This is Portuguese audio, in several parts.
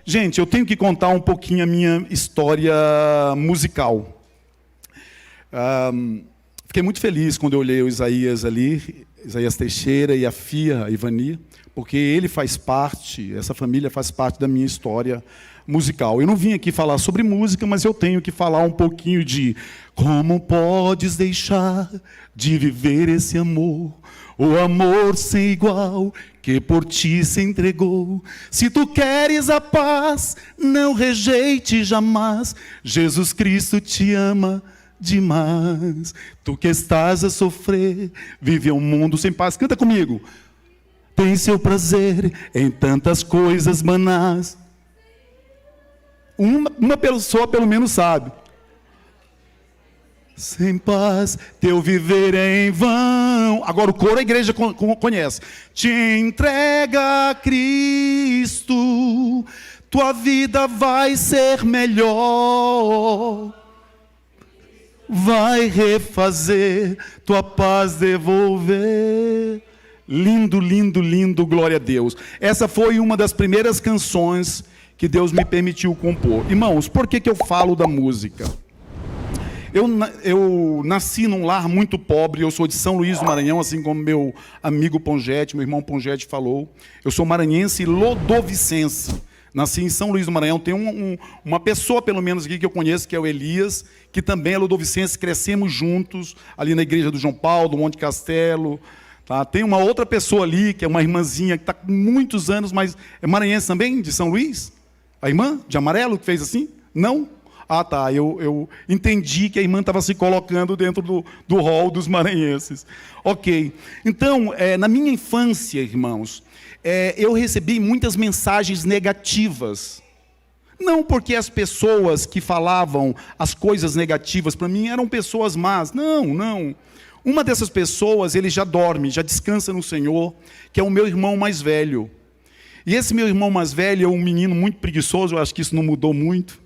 Gente, eu tenho que contar um pouquinho a minha história musical. Fiquei muito feliz quando eu olhei o Isaías ali, Isaías Teixeira e a Fia, a Ivani, porque ele faz parte, essa família faz parte da minha história musical. Eu não vim aqui falar sobre música, mas eu tenho que falar um pouquinho de como podes deixar de viver esse amor, o amor sem igual que por ti se entregou. Se tu queres a paz, não rejeite jamais. Jesus Cristo te ama demais. Tu que estás a sofrer, vive um mundo sem paz. Canta comigo. Tem seu prazer em tantas coisas banais. Uma pessoa pelo menos sabe. Sem paz, teu viver é em vão. Agora o coro a igreja conhece. Te entrega a Cristo, tua vida vai ser melhor. Vai refazer, tua paz devolver. Lindo, lindo, lindo, glória a Deus. Essa foi uma das primeiras canções que Deus me permitiu compor. Irmãos, por que eu falo da música? Eu nasci num lar muito pobre, eu sou de São Luís do Maranhão, assim como meu amigo Pongete, meu irmão Pongete falou. Eu sou maranhense e lodovicense. Nasci em São Luís do Maranhão. Tem uma pessoa, pelo menos, aqui que eu conheço, que é o Elias, que também é lodovicense. Crescemos juntos, ali na igreja do João Paulo, do Monte Castelo. Tá? Tem uma outra pessoa ali, que é uma irmãzinha, que está com muitos anos, mas é maranhense também, de São Luís? A irmã, de amarelo, que fez assim? Não? Ah, tá, eu entendi que a irmã estava se colocando dentro do hall dos maranhenses. Ok. Então, na minha infância, irmãos, eu recebi muitas mensagens negativas. Não porque as pessoas que falavam as coisas negativas para mim eram pessoas más. Não, não. Uma dessas pessoas, ele já dorme, já descansa no Senhor, que é o meu irmão mais velho. E esse meu irmão mais velho é um menino muito preguiçoso, eu acho que isso não mudou muito.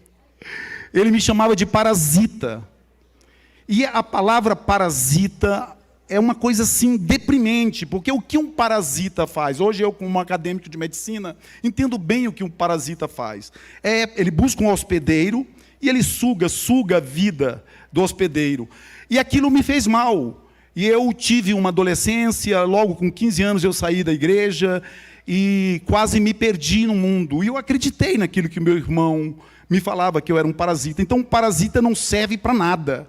Ele me chamava de parasita. E a palavra parasita é uma coisa assim deprimente, porque o que um parasita faz? Hoje eu, como acadêmico de medicina, entendo bem o que um parasita faz. Ele busca um hospedeiro e ele suga a vida do hospedeiro. E aquilo me fez mal. E eu tive uma adolescência, logo com 15 anos eu saí da igreja e quase me perdi no mundo. E eu acreditei naquilo que meu irmão me falava, que eu era um parasita. Então, um parasita não serve para nada.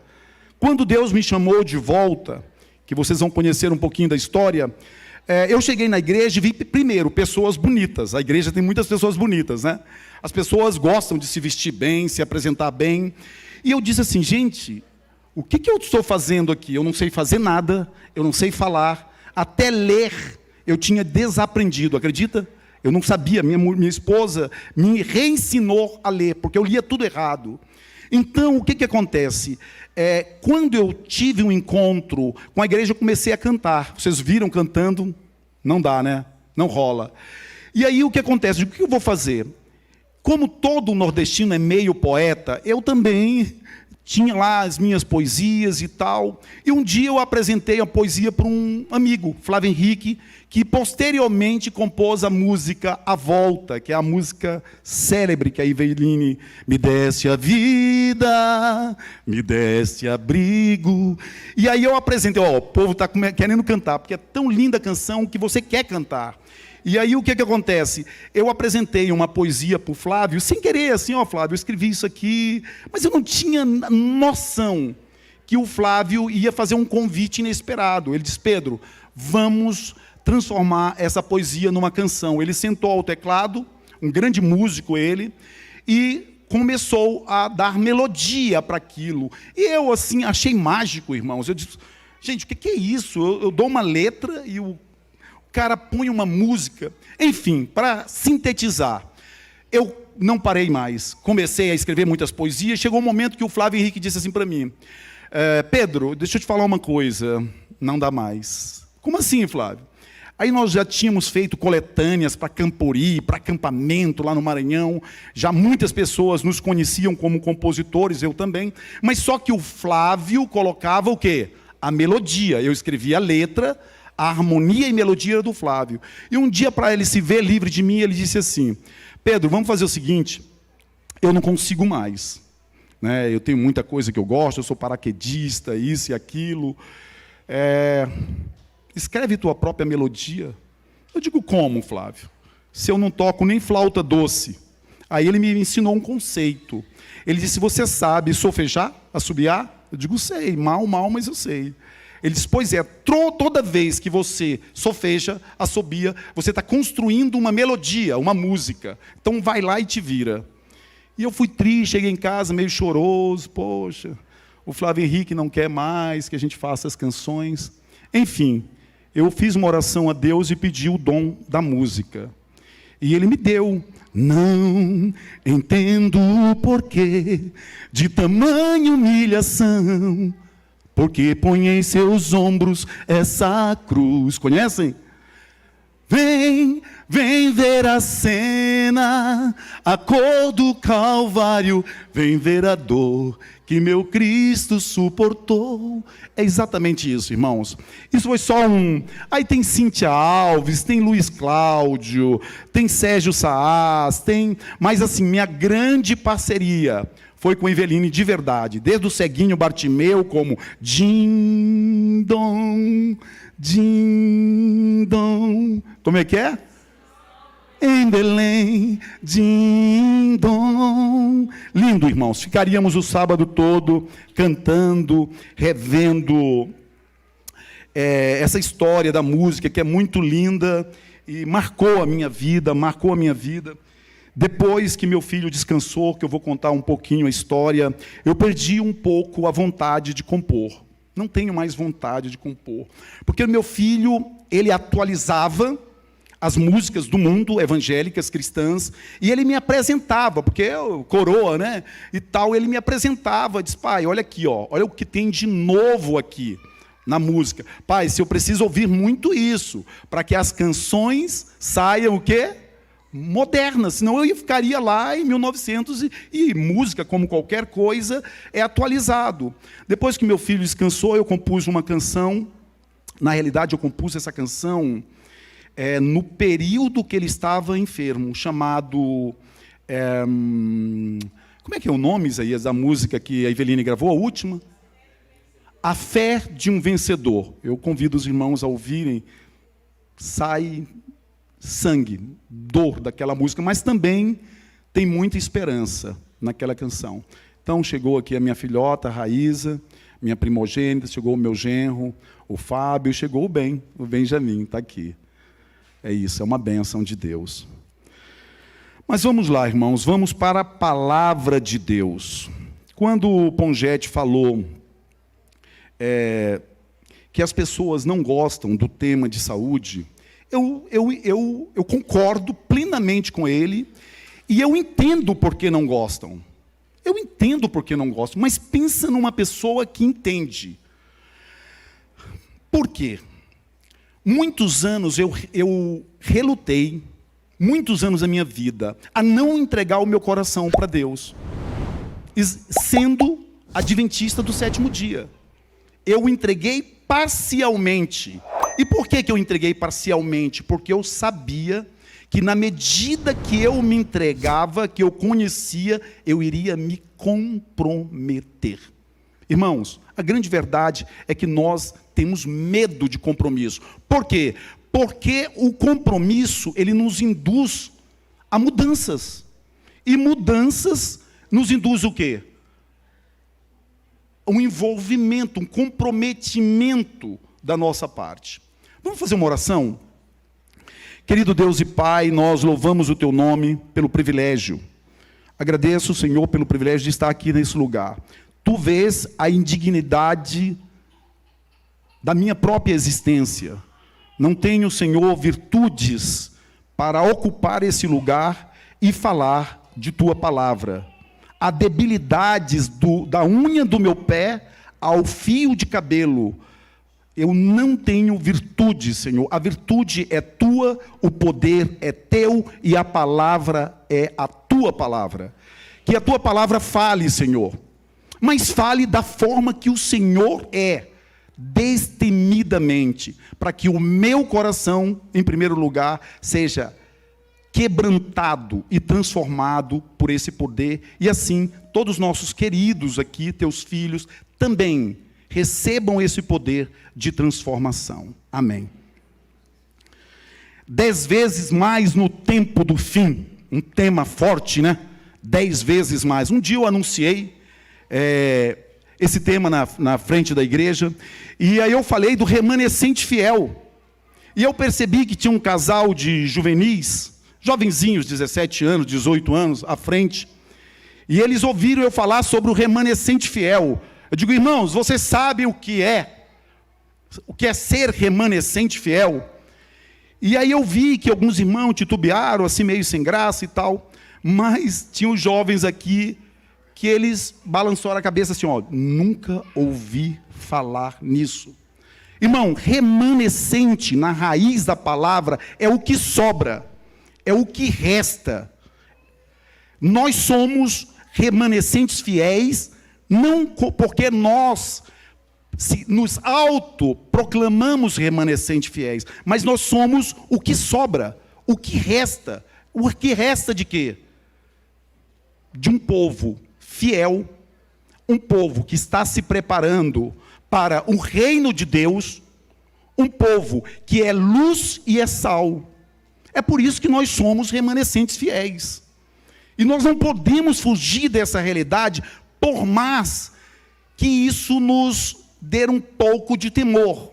Quando Deus me chamou de volta, que vocês vão conhecer um pouquinho da história, eu cheguei na igreja e vi, primeiro, pessoas bonitas. A igreja tem muitas pessoas bonitas, né? As pessoas gostam de se vestir bem, se apresentar bem. E eu disse assim, gente, o que eu estou fazendo aqui? Eu não sei fazer nada, eu não sei falar, até ler eu tinha desaprendido, acredita? Eu não sabia, minha esposa me reensinou a ler, porque eu lia tudo errado. Então, o que acontece? Quando eu tive um encontro com a igreja, eu comecei a cantar. Vocês viram cantando? Não dá, né? Não rola. E aí, o que acontece? O que eu vou fazer? Como todo nordestino é meio poeta, eu também tinha lá as minhas poesias e tal. E um dia eu apresentei a poesia para um amigo, Flávio Henrique, que posteriormente compôs a música A Volta, que é a música célebre que a Iveline me desse a vida, me desse abrigo. E aí eu apresentei, o povo está querendo cantar, porque é tão linda a canção que você quer cantar. E aí o que acontece? Eu apresentei uma poesia para o Flávio, sem querer, assim, Flávio, eu escrevi isso aqui, mas eu não tinha noção que o Flávio ia fazer um convite inesperado. Ele disse, Pedro, vamos transformar essa poesia numa canção. Ele sentou ao teclado, um grande músico ele, e começou a dar melodia para aquilo. E eu, assim, achei mágico, irmãos. Eu disse, gente, o que é isso? Eu dou uma letra e o cara põe uma música. Enfim, para sintetizar, eu não parei mais. Comecei a escrever muitas poesias. Chegou um momento que o Flávio Henrique disse assim para mim, Pedro, deixa eu te falar uma coisa, não dá mais. Como assim, Flávio? Aí nós já tínhamos feito coletâneas para Campori, para acampamento lá no Maranhão. Já muitas pessoas nos conheciam como compositores, eu também. Mas só que o Flávio colocava o quê? A melodia. Eu escrevia a letra, a harmonia e melodia era do Flávio. E um dia, para ele se ver livre de mim, ele disse assim, Pedro, vamos fazer o seguinte, eu não consigo mais, né? Eu tenho muita coisa que eu gosto, eu sou paraquedista, isso e aquilo. Escreve tua própria melodia. Eu digo, como, Flávio? Se eu não toco nem flauta doce. Aí ele me ensinou um conceito. Ele disse, você sabe solfejar, assobiar? Eu digo, sei, mal, mas eu sei. Ele disse, pois é, toda vez que você solfeja, assobia, você está construindo uma melodia, uma música. Então vai lá e te vira. E eu fui triste, cheguei em casa meio choroso, poxa, o Flávio Henrique não quer mais que a gente faça as canções. Enfim, eu fiz uma oração a Deus e pedi o dom da música. E Ele me deu. Não entendo o porquê de tamanha humilhação, porque põe em seus ombros essa cruz. Conhecem? Vem ver a cena, a cor do Calvário, vem ver a dor que meu Cristo suportou. É exatamente isso, irmãos. Isso foi só um... Aí tem Cíntia Alves, tem Luiz Cláudio, tem Sérgio Saas, tem... Mas assim, minha grande parceria foi com Eveline de verdade. Desde o Ceguinho Bartimeu, como Din Dom, Din Dom. Como é que é? Em Belém, Din Dom. Lindo, irmãos. Ficaríamos o sábado todo cantando, revendo essa história da música, que é muito linda e marcou a minha vida. Depois que meu filho descansou, que eu vou contar um pouquinho a história, eu perdi um pouco a vontade de compor. Não tenho mais vontade de compor. Porque o meu filho, ele atualizava as músicas do mundo, evangélicas, cristãs, e ele me apresentava, porque eu, coroa, né, e tal, ele me apresentava, disse, pai, olha aqui, ó, olha o que tem de novo aqui na música. Pai, se eu preciso ouvir muito isso, para que as canções saiam o quê? Modernas, senão eu ficaria lá em 1900 e música, como qualquer coisa, é atualizado. Depois que meu filho descansou, eu compus uma canção, na realidade eu compus essa canção no período que ele estava enfermo, chamado... como é que é o nome, Isaías, da música que a Eveline gravou, a última? A Fé de um Vencedor. Eu convido os irmãos a ouvirem. Sai sangue, dor daquela música, mas também tem muita esperança naquela canção. Então chegou aqui a minha filhota, a Raíza, minha primogênita, chegou o meu genro, o Fábio, chegou o Benjamin, está aqui. É isso, é uma bênção de Deus. Mas vamos lá, irmãos, vamos para a palavra de Deus. Quando o Pongete falou que as pessoas não gostam do tema de saúde, eu concordo plenamente com ele, e eu entendo por que não gostam. Eu entendo por que não gostam, mas pensa numa pessoa que entende. Por quê? Muitos anos eu relutei, muitos anos da minha vida, a não entregar o meu coração para Deus, sendo adventista do sétimo dia. Eu entreguei parcialmente. E por que eu entreguei parcialmente? Porque eu sabia que na medida que eu me entregava, que eu conhecia, eu iria me comprometer. Irmãos, a grande verdade é que nós temos medo de compromisso. Por quê? Porque o compromisso, ele nos induz a mudanças. E mudanças nos induz o quê? Um envolvimento, um comprometimento da nossa parte. Vamos fazer uma oração? Querido Deus e Pai, nós louvamos o Teu nome pelo privilégio. Agradeço, Senhor, pelo privilégio de estar aqui nesse lugar. Tu vês a indignidade da minha própria existência. Não tenho, Senhor, virtudes para ocupar esse lugar e falar de Tua palavra. Há debilidades da unha do meu pé ao fio de cabelo. Eu não tenho virtude, Senhor. A virtude é Tua, o poder é Teu e a palavra é a Tua palavra. Que a Tua palavra fale, Senhor. Mas fale da forma que o Senhor é, destemidamente, para que o meu coração, em primeiro lugar, seja quebrantado e transformado por esse poder, e assim todos os nossos queridos aqui, teus filhos, também recebam esse poder de transformação. Amém. 10 vezes mais no tempo do fim, um tema forte, né? 10 vezes mais. Um dia eu anunciei esse tema na frente da igreja, e aí eu falei do remanescente fiel, e eu percebi que tinha um casal de juvenis, jovenzinhos, 17 anos, 18 anos, à frente, e eles ouviram eu falar sobre o remanescente fiel. Eu digo, irmãos, vocês sabem o que é ser remanescente fiel? E aí eu vi que alguns irmãos titubearam, assim meio sem graça e tal, mas tinham jovens aqui que eles balançaram a cabeça assim, ó, nunca ouvi falar nisso. Irmão, remanescente na raiz da palavra é o que sobra, é o que resta. Nós somos remanescentes fiéis, não porque nós nos autoproclamamos remanescentes fiéis, mas nós somos o que sobra, o que resta. O que resta de quê? De um povo fiel, um povo que está se preparando para o reino de Deus, um povo que é luz e é sal. É por isso que nós somos remanescentes fiéis. E nós não podemos fugir dessa realidade, por mais que isso nos dê um pouco de temor.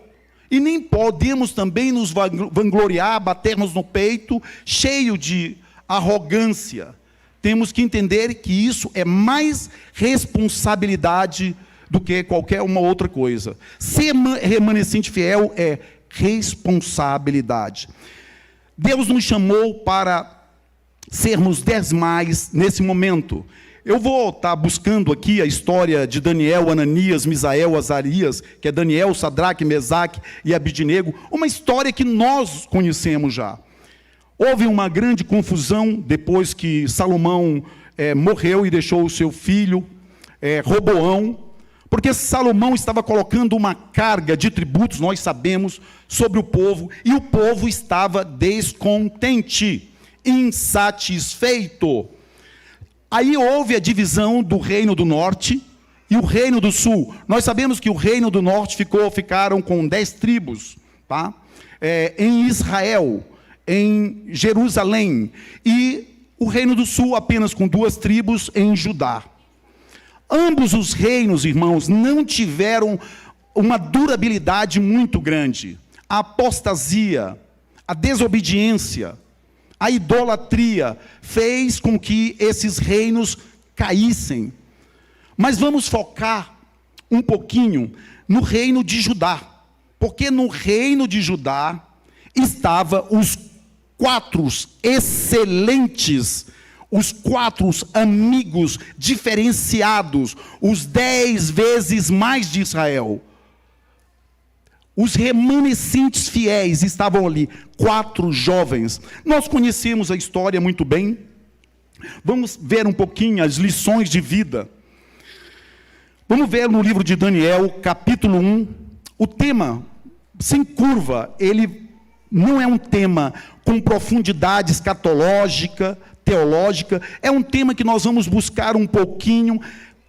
E nem podemos também nos vangloriar, batermos no peito, cheio de arrogância. Temos que entender que isso é mais responsabilidade do que qualquer uma outra coisa. Ser remanescente fiel é responsabilidade. Deus nos chamou para sermos 10 mais nesse momento. Eu vou estar buscando aqui a história de Daniel, Ananias, Misael, Azarias, que é Daniel, Sadraque, Mesaque e Abidnego, uma história que nós conhecemos já. Houve uma grande confusão depois que Salomão morreu e deixou o seu filho, Roboão, porque Salomão estava colocando uma carga de tributos, nós sabemos, sobre o povo, e o povo estava descontente, insatisfeito. Aí houve a divisão do reino do norte e o reino do sul. Nós sabemos que o reino do norte ficaram com 10 tribos, tá? Em Israel, em Jerusalém, e o reino do sul apenas com 2 tribos em Judá. Ambos os reinos, irmãos, não tiveram uma durabilidade muito grande. A apostasia, a desobediência, a idolatria fez com que esses reinos caíssem. Mas vamos focar um pouquinho no reino de Judá, porque no reino de Judá estavam os 4 excelentes, os 4 amigos diferenciados, os 10 vezes mais de Israel. Os remanescentes fiéis estavam ali, 4 jovens. Nós conhecemos a história muito bem. Vamos ver um pouquinho as lições de vida. Vamos ver no livro de Daniel, capítulo 1. O tema, sem curva, ele não é um tema com profundidade escatológica, teológica. É um tema que nós vamos buscar um pouquinho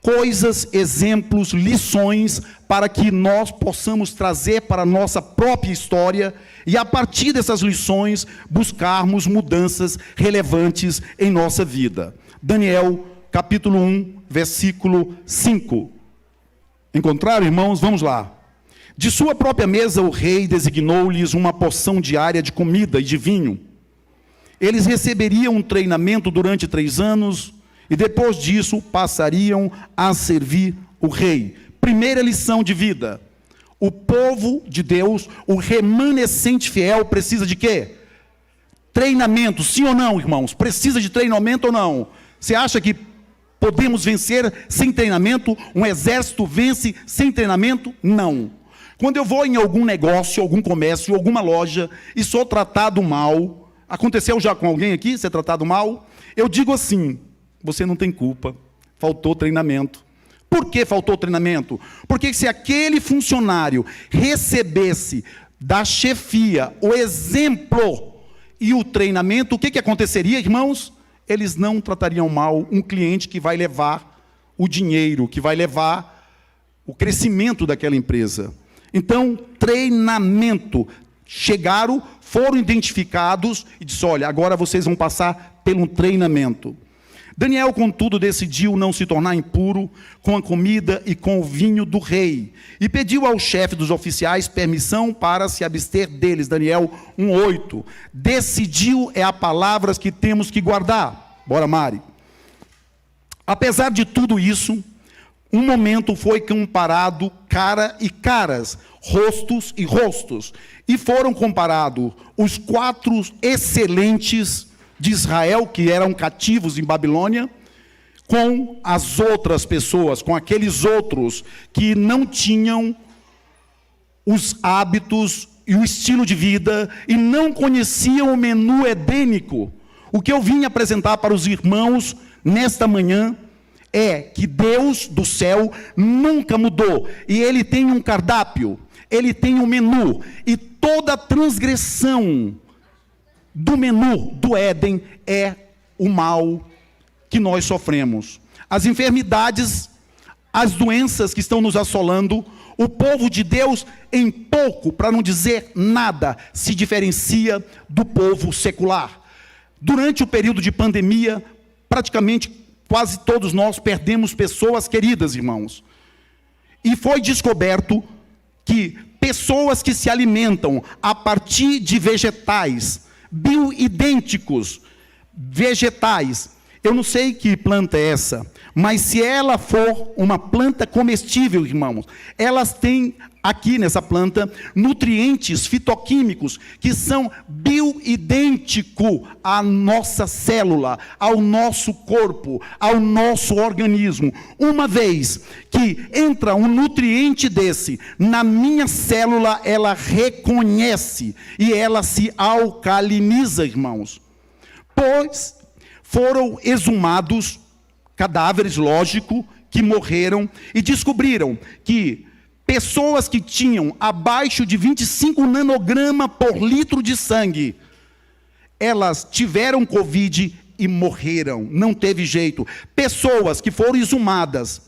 coisas, exemplos, lições, para que nós possamos trazer para a nossa própria história e, a partir dessas lições, buscarmos mudanças relevantes em nossa vida. Daniel, capítulo 1, versículo 5. Encontraram, irmãos? Vamos lá. De sua própria mesa o rei designou-lhes uma porção diária de comida e de vinho. Eles receberiam um treinamento durante 3 anos, e depois disso passariam a servir o rei. Primeira lição de vida: o povo de Deus, o remanescente fiel, precisa de quê? Treinamento, sim ou não, irmãos? Precisa de treinamento ou não? Você acha que podemos vencer sem treinamento? Um exército vence sem treinamento? Não. Quando eu vou em algum negócio, algum comércio, alguma loja, e sou tratado mal, aconteceu já com alguém aqui, ser tratado mal? Eu digo assim: você não tem culpa, faltou treinamento. Por que faltou treinamento? Porque se aquele funcionário recebesse da chefia o exemplo e o treinamento, o que aconteceria, irmãos? Eles não tratariam mal um cliente que vai levar o dinheiro, que vai levar o crescimento daquela empresa. Então, treinamento. Chegaram, foram identificados e disse, olha, agora vocês vão passar pelo treinamento. Daniel, contudo, decidiu não se tornar impuro com a comida e com o vinho do rei, e pediu ao chefe dos oficiais permissão para se abster deles. Daniel 1:8. Decidiu é a palavra que temos que guardar. Bora, Mari. Apesar de tudo isso, um momento foi comparado cara e caras, rostos e rostos, e foram comparados os 4 excelentes de Israel, que eram cativos em Babilônia, com as outras pessoas, com aqueles outros que não tinham os hábitos e o estilo de vida, e não conheciam o menu edênico. O que eu vim apresentar para os irmãos nesta manhã é que Deus do céu nunca mudou, e Ele tem um cardápio, Ele tem um menu, e toda transgressão do menu do Éden é o mal que nós sofremos. As enfermidades, as doenças que estão nos assolando, o povo de Deus, em pouco, para não dizer nada, se diferencia do povo secular. Durante o período de pandemia, praticamente quase todos nós perdemos pessoas queridas, irmãos. E foi descoberto que pessoas que se alimentam a partir de vegetais, bioidênticos, vegetais, eu não sei que planta é essa, mas se ela for uma planta comestível, irmãos, elas têm aqui nessa planta nutrientes fitoquímicos que são bioidênticos à nossa célula, ao nosso corpo, ao nosso organismo. Uma vez que entra um nutriente desse na minha célula, ela reconhece e ela se alcaliniza, irmãos. Pois foram exumados cadáveres, lógico, que morreram, e descobriram que pessoas que tinham abaixo de 25 nanogramas por litro de sangue, elas tiveram Covid e morreram, não teve jeito. Pessoas que foram exumadas,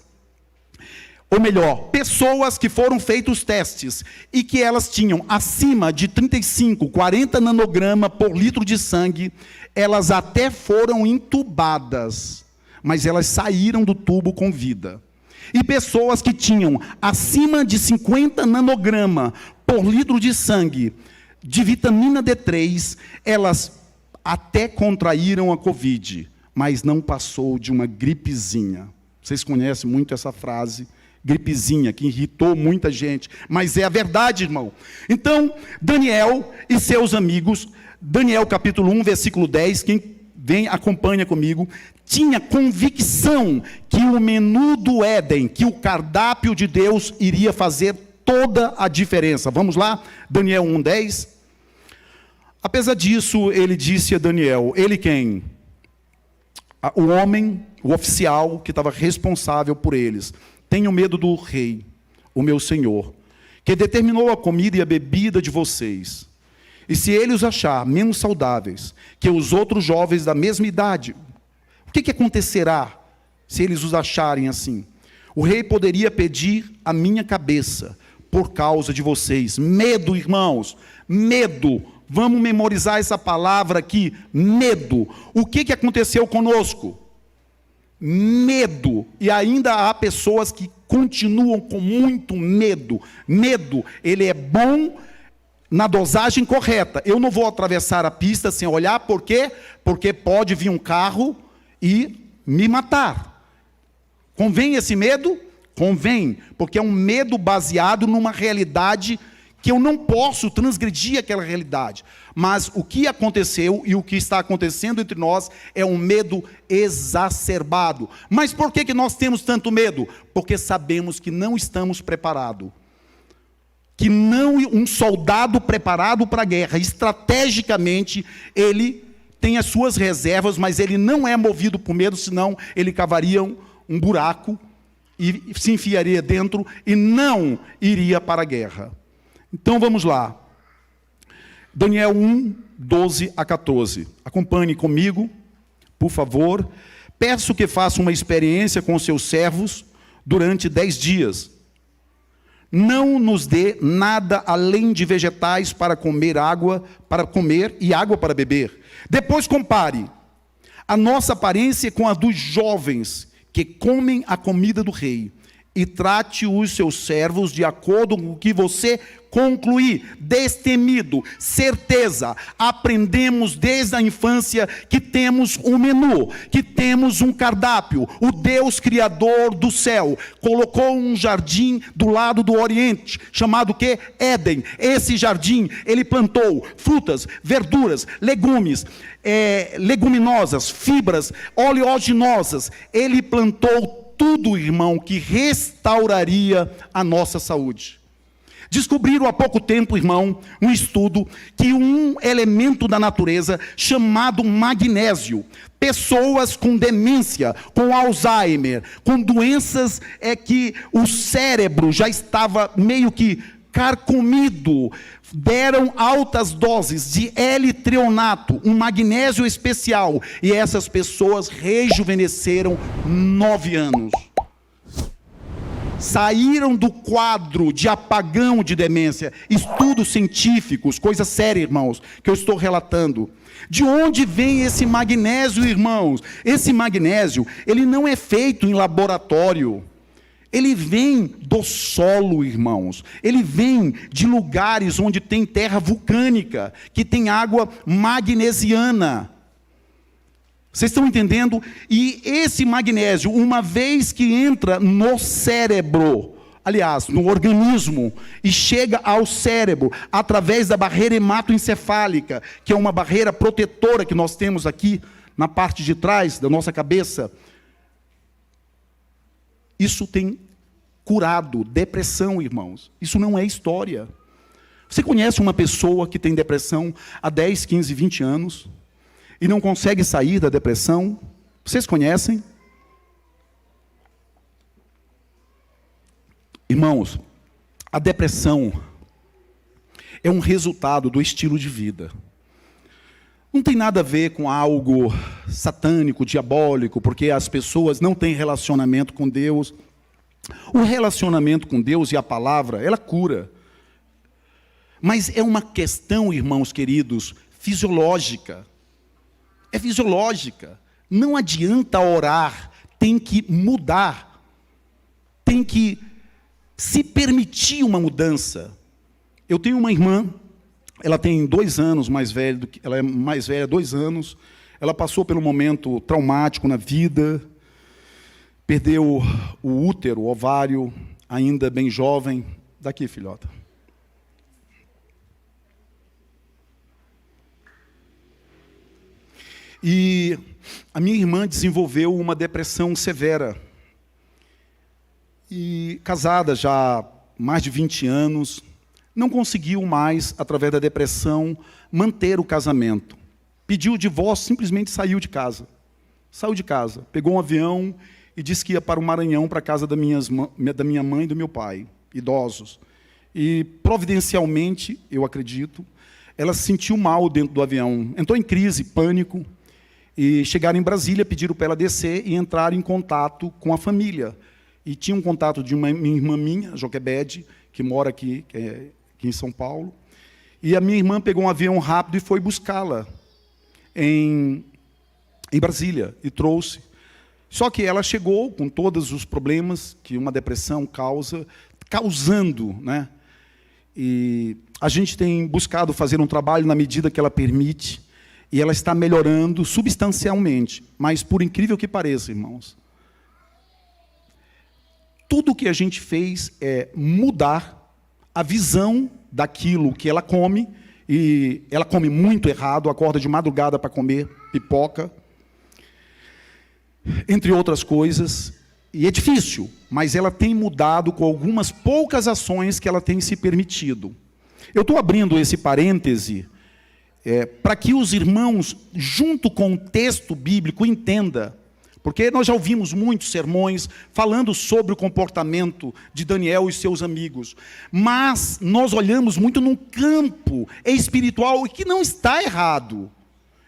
ou melhor, pessoas que foram feitos testes, e que elas tinham acima de 35, 40 nanogramas por litro de sangue, elas até foram entubadas, mas elas saíram do tubo com vida. E pessoas que tinham acima de 50 nanogramas por litro de sangue de vitamina D3, elas até contraíram a Covid, mas não passou de uma gripezinha. Vocês conhecem muito essa frase, gripezinha, que irritou muita gente, mas é a verdade, irmão. Então, Daniel e seus amigos, Daniel capítulo 1, versículo 10, quem vem, acompanha comigo, tinha convicção que o menu do Éden, que o cardápio de Deus iria fazer toda a diferença. Vamos lá? Daniel 1:10. Apesar disso, ele disse a Daniel, ele quem? O homem, o oficial que estava responsável por eles. Tenham medo do rei, o meu senhor, que determinou a comida e a bebida de vocês. E se ele os achar menos saudáveis que os outros jovens da mesma idade, o que acontecerá se eles os acharem assim? O rei poderia pedir a minha cabeça por causa de vocês. Medo, irmãos, medo. Vamos memorizar essa palavra aqui, medo. O que aconteceu conosco? Medo. E ainda há pessoas que continuam com muito medo. Medo, ele é bom na dosagem correta. Eu não vou atravessar a pista sem olhar, por quê? Porque pode vir um carro e me matar. Convém esse medo? Convém, porque é um medo baseado numa realidade que eu não posso transgredir aquela realidade. Mas o que aconteceu e o que está acontecendo entre nós é um medo exacerbado. Mas por que nós temos tanto medo? Porque sabemos que não estamos preparados. Que não um soldado preparado para a guerra, estrategicamente, ele tem as suas reservas, mas ele não é movido por medo, senão ele cavaria um buraco e se enfiaria dentro e não iria para a guerra. Então vamos lá. Daniel 1, 12 a 14. Acompanhe comigo, por favor. Peço que faça uma experiência com seus servos durante 10 dias. Não nos dê nada além de vegetais para comer e água para beber. Depois compare a nossa aparência com a dos jovens que comem a comida do rei, e trate os seus servos de acordo com o que você concluir. Destemido, certeza, aprendemos desde a infância que temos um menu, que temos um cardápio. O Deus Criador do céu colocou um jardim do lado do Oriente, chamado que? Éden. Esse jardim, ele plantou frutas, verduras, legumes, leguminosas, fibras, oleaginosas. Ele plantou tudo, irmão, que restauraria a nossa saúde. Descobriram há pouco tempo, irmão, um estudo que um elemento da natureza chamado magnésio, pessoas com demência, com Alzheimer, com doenças que o cérebro já estava meio que carcomido, deram altas doses de L-treonato, um magnésio especial, e essas pessoas rejuvenesceram 9 anos. Saíram do quadro de apagão de demência. Estudos científicos, coisa séria, irmãos, que eu estou relatando. De onde vem esse magnésio, irmãos? Esse magnésio, ele não é feito em laboratório. Ele vem do solo, irmãos. Ele vem de lugares onde tem terra vulcânica, que tem água magnesiana. Vocês estão entendendo? E esse magnésio, uma vez que entra no cérebro, aliás, no organismo, e chega ao cérebro, através da barreira hematoencefálica, que é uma barreira protetora que nós temos aqui, na parte de trás da nossa cabeça, isso tem curado depressão, irmãos. Isso não é história. Você conhece uma pessoa que tem depressão há 10, 15, 20 anos e não consegue sair da depressão? Vocês conhecem? Irmãos, a depressão é um resultado do estilo de vida. Não tem nada a ver com algo satânico, diabólico, porque as pessoas não têm relacionamento com Deus. O relacionamento com Deus e a palavra, ela cura. Mas é uma questão, irmãos queridos, fisiológica. É fisiológica. Não adianta orar, tem que mudar. Tem que se permitir uma mudança. Eu tenho uma irmã, ela tem 2 anos mais velha, ela é mais velha 2 anos, ela passou por um momento traumático na vida, perdeu o útero, o ovário, ainda bem jovem. Daqui, filhota. E a minha irmã desenvolveu uma depressão severa. E casada já há mais de 20 anos, não conseguiu mais, através da depressão, manter o casamento. Pediu o divórcio, simplesmente saiu de casa. Saiu de casa, pegou um avião e disse que ia para o Maranhão, para a casa da minha mãe e do meu pai, idosos. E, providencialmente, eu acredito, ela se sentiu mal dentro do avião. Entrou em crise, pânico, e chegaram em Brasília, pediram para ela descer e entrar em contato com a família. E tinha um contato de uma irmã minha, Joquebede, que mora aqui em São Paulo. E a minha irmã pegou um avião rápido e foi buscá-la em Brasília, e trouxe. Só que ela chegou com todos os problemas que uma depressão causando, né? E a gente tem buscado fazer um trabalho na medida que ela permite, e ela está melhorando substancialmente. Mas, por incrível que pareça, irmãos, tudo o que a gente fez é mudar a visão daquilo que ela come, e ela come muito errado, acorda de madrugada para comer pipoca, entre outras coisas, e é difícil, mas ela tem mudado com algumas poucas ações que ela tem se permitido. Eu estou abrindo esse parêntese para que os irmãos, junto com o texto bíblico, entendam Porque nós já ouvimos muitos sermões falando sobre o comportamento de Daniel e seus amigos. Mas nós olhamos muito num campo espiritual, e que não está errado.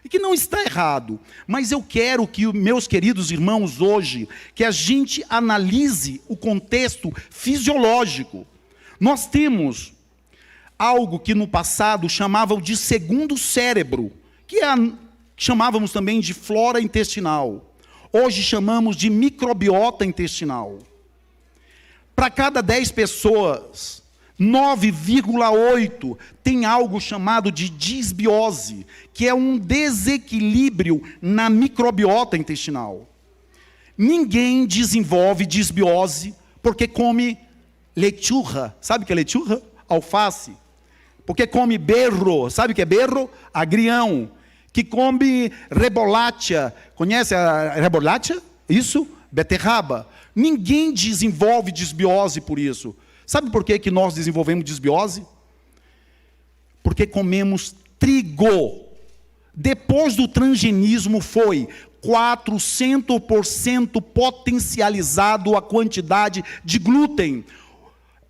E que não está errado. Mas eu quero que, meus queridos irmãos, hoje, que a gente analise o contexto fisiológico. Nós temos algo que no passado chamavam de segundo cérebro, que chamávamos também de flora intestinal. Hoje chamamos de microbiota intestinal. Para cada 10 pessoas, 9,8 tem algo chamado de disbiose, que é um desequilíbrio na microbiota intestinal. Ninguém desenvolve disbiose porque come lechuga. Sabe o que é lechuga? Alface. Porque come berro. Sabe o que é berro? Agrião. Que come rebolacha. Conhece a rebolacha? Isso? Beterraba. Ninguém desenvolve disbiose por isso. Sabe por que nós desenvolvemos disbiose? Porque comemos trigo. Depois do transgenismo foi 400% potencializado a quantidade de glúten.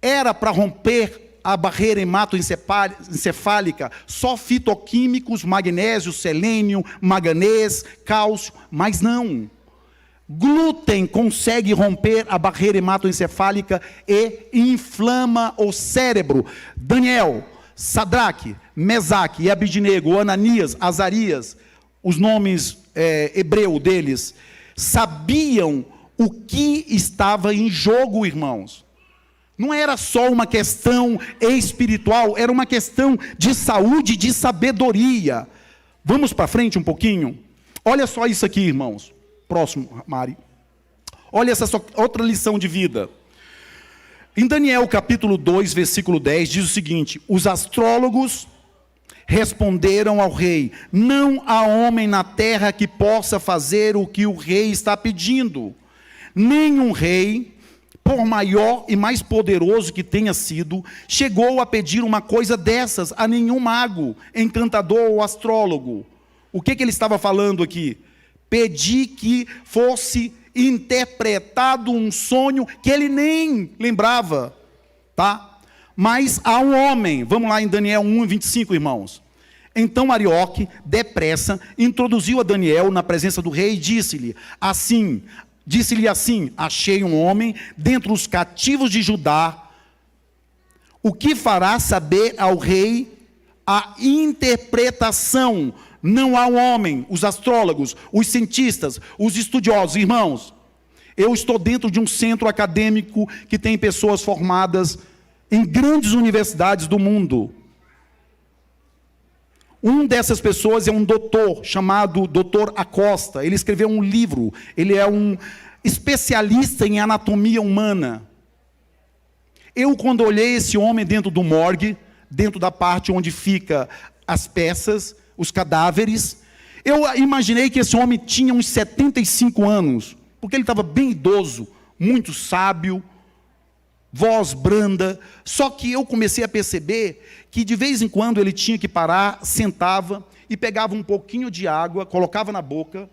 Era para romper a barreira hematoencefálica, só fitoquímicos, magnésio, selênio, manganês, cálcio, mas não. Glúten consegue romper a barreira hematoencefálica e inflama o cérebro. Daniel, Sadraque, Mesaque e Abidnego, Ananias, Azarias, os nomes hebreu deles, sabiam o que estava em jogo, irmãos. Não era só uma questão espiritual, era uma questão de saúde, de sabedoria. Vamos para frente um pouquinho? Olha só isso aqui, irmãos. Próximo, Mari. Olha essa outra lição de vida. Em Daniel capítulo 2, versículo 10, diz o seguinte: os astrólogos responderam ao rei: não há homem na terra que possa fazer o que o rei está pedindo. Nenhum rei, por maior e mais poderoso que tenha sido, chegou a pedir uma coisa dessas a nenhum mago, encantador ou astrólogo. O que ele estava falando aqui? Pedi que fosse interpretado um sonho que ele nem lembrava, tá? Mas há um homem, vamos lá em Daniel 1:25, irmãos. Então Arioque, depressa, introduziu a Daniel na presença do rei e disse-lhe assim, achei um homem dentre os cativos de Judá, o que fará saber ao rei a interpretação. Não há um homem, os astrólogos, os cientistas, os estudiosos, irmãos. Eu estou dentro de um centro acadêmico que tem pessoas formadas em grandes universidades do mundo. Um dessas pessoas é um doutor chamado Dr. Acosta. Ele escreveu um livro. Ele é um especialista em anatomia humana. Eu, quando olhei esse homem dentro do morgue, dentro da parte onde fica as peças, os cadáveres, eu imaginei que esse homem tinha uns 75 anos, porque ele estava bem idoso, muito sábio, voz branda. Só que eu comecei a perceber que de vez em quando ele tinha que parar, sentava e pegava um pouquinho de água, colocava na boca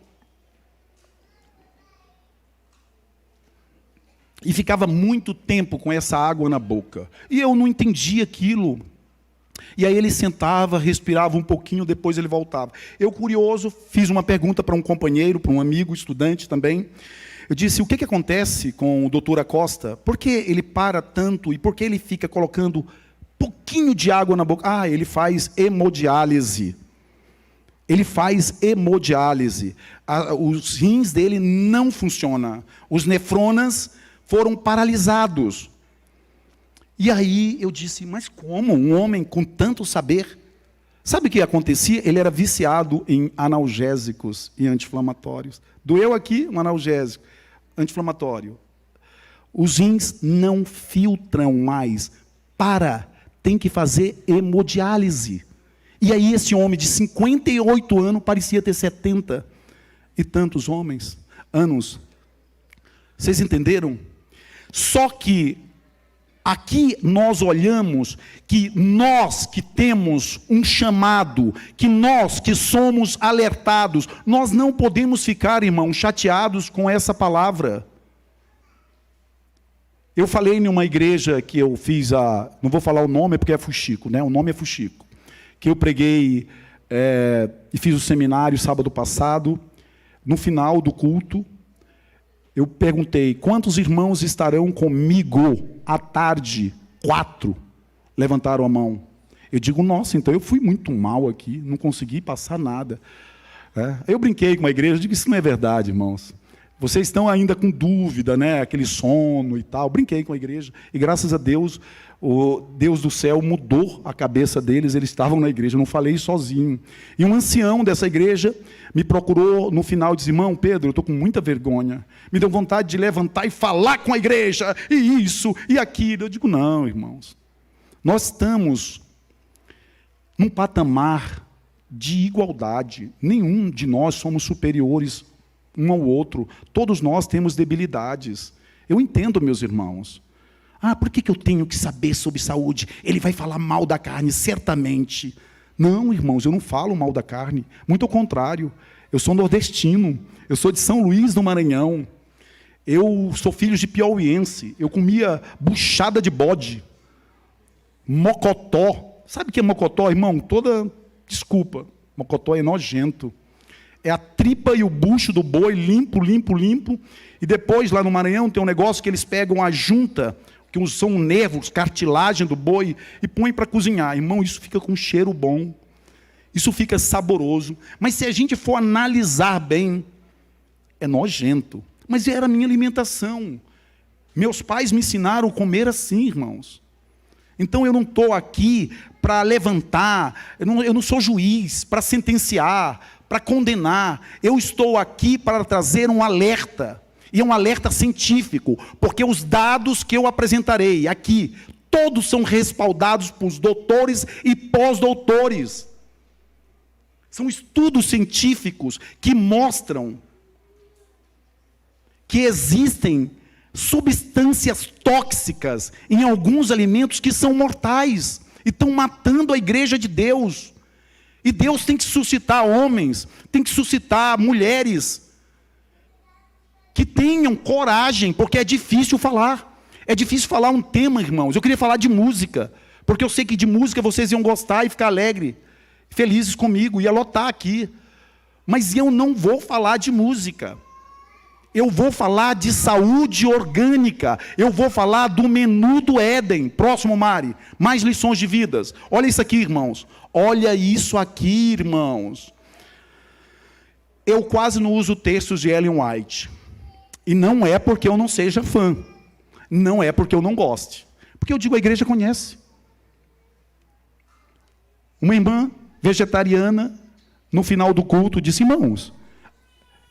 e ficava muito tempo com essa água na boca. E eu não entendia aquilo. E aí ele sentava, respirava um pouquinho, depois ele voltava. Eu, curioso, fiz uma pergunta para um companheiro, para um amigo, estudante também. Eu disse: o que acontece com o doutor Acosta? Por que ele para tanto e por que ele fica colocando pouquinho de água na boca? Ah, ele faz hemodiálise. Ele faz hemodiálise. Os rins dele não funcionam. Os nefronas foram paralisados. E aí eu disse: mas como um homem com tanto saber? Sabe o que acontecia? Ele era viciado em analgésicos e anti-inflamatórios. Doeu aqui, um analgésico, anti-inflamatório. Os rins não filtram mais. Tem que fazer hemodiálise. E aí esse homem de 58 anos parecia ter 70 e tantos anos. Vocês entenderam? Só que Aqui nós olhamos que nós que temos um chamado, que nós que somos alertados, nós não podemos ficar, irmãos, chateados com essa palavra. Eu falei em uma igreja que eu fiz, não vou falar o nome porque é Fuxico, né? O nome é Fuxico, que eu preguei e fiz o seminário sábado passado. No final do culto, eu perguntei, quantos irmãos estarão comigo à tarde? 4 levantaram a mão. Eu digo, nossa, então eu fui muito mal aqui, não consegui passar nada. Eu brinquei com a igreja, digo, isso não é verdade, irmãos. Vocês estão ainda com dúvida, né? Aquele sono e tal. Brinquei com a igreja, e graças a Deus, o Deus do céu mudou a cabeça deles, eles estavam na igreja, eu não falei sozinho. E um ancião dessa igreja me procurou no final e disse, irmão Pedro, eu estou com muita vergonha, me deu vontade de levantar e falar com a igreja, e isso, e aquilo. Eu digo, não, irmãos, nós estamos num patamar de igualdade, nenhum de nós somos superiores um ao outro, todos nós temos debilidades. Eu entendo, meus irmãos. Por que eu tenho que saber sobre saúde? Ele vai falar mal da carne, certamente. Não, irmãos, eu não falo mal da carne, muito ao contrário. Eu sou nordestino, eu sou de São Luís do Maranhão, eu sou filho de piauiense, eu comia buchada de bode, mocotó. Sabe o que é mocotó, irmão? Desculpa, mocotó é nojento. É a tripa e o bucho do boi, limpo. E depois, lá no Maranhão, tem um negócio que eles pegam a junta, que são nervos, cartilagem do boi, e põem para cozinhar. Irmão, isso fica com um cheiro bom. Isso fica saboroso. Mas se a gente for analisar bem, é nojento. Mas era a minha alimentação. Meus pais me ensinaram a comer assim, irmãos. Então eu não estou aqui para levantar, eu não sou juiz, para sentenciar, para condenar. Eu estou aqui para trazer um alerta, e é um alerta científico, porque os dados que eu apresentarei aqui, todos são respaldados por doutores e pós-doutores. São estudos científicos que mostram que existem substâncias tóxicas em alguns alimentos que são mortais, e estão matando a igreja de Deus. E Deus tem que suscitar homens, tem que suscitar mulheres que tenham coragem, porque é difícil falar. É difícil falar um tema, irmãos. Eu queria falar de música, porque eu sei que de música vocês iam gostar e ficar alegre, felizes comigo, ia lotar aqui. Mas eu não vou falar de música. Eu vou falar de saúde orgânica. Eu vou falar do menu do Éden. Próximo, Mari. Mais lições de vidas. Olha isso aqui, irmãos. Olha isso aqui, irmãos. Eu quase não uso textos de Ellen White. E não é porque eu não seja fã. Não é porque eu não goste. Porque eu digo, a igreja conhece. Uma irmã vegetariana, no final do culto, disse, irmãos,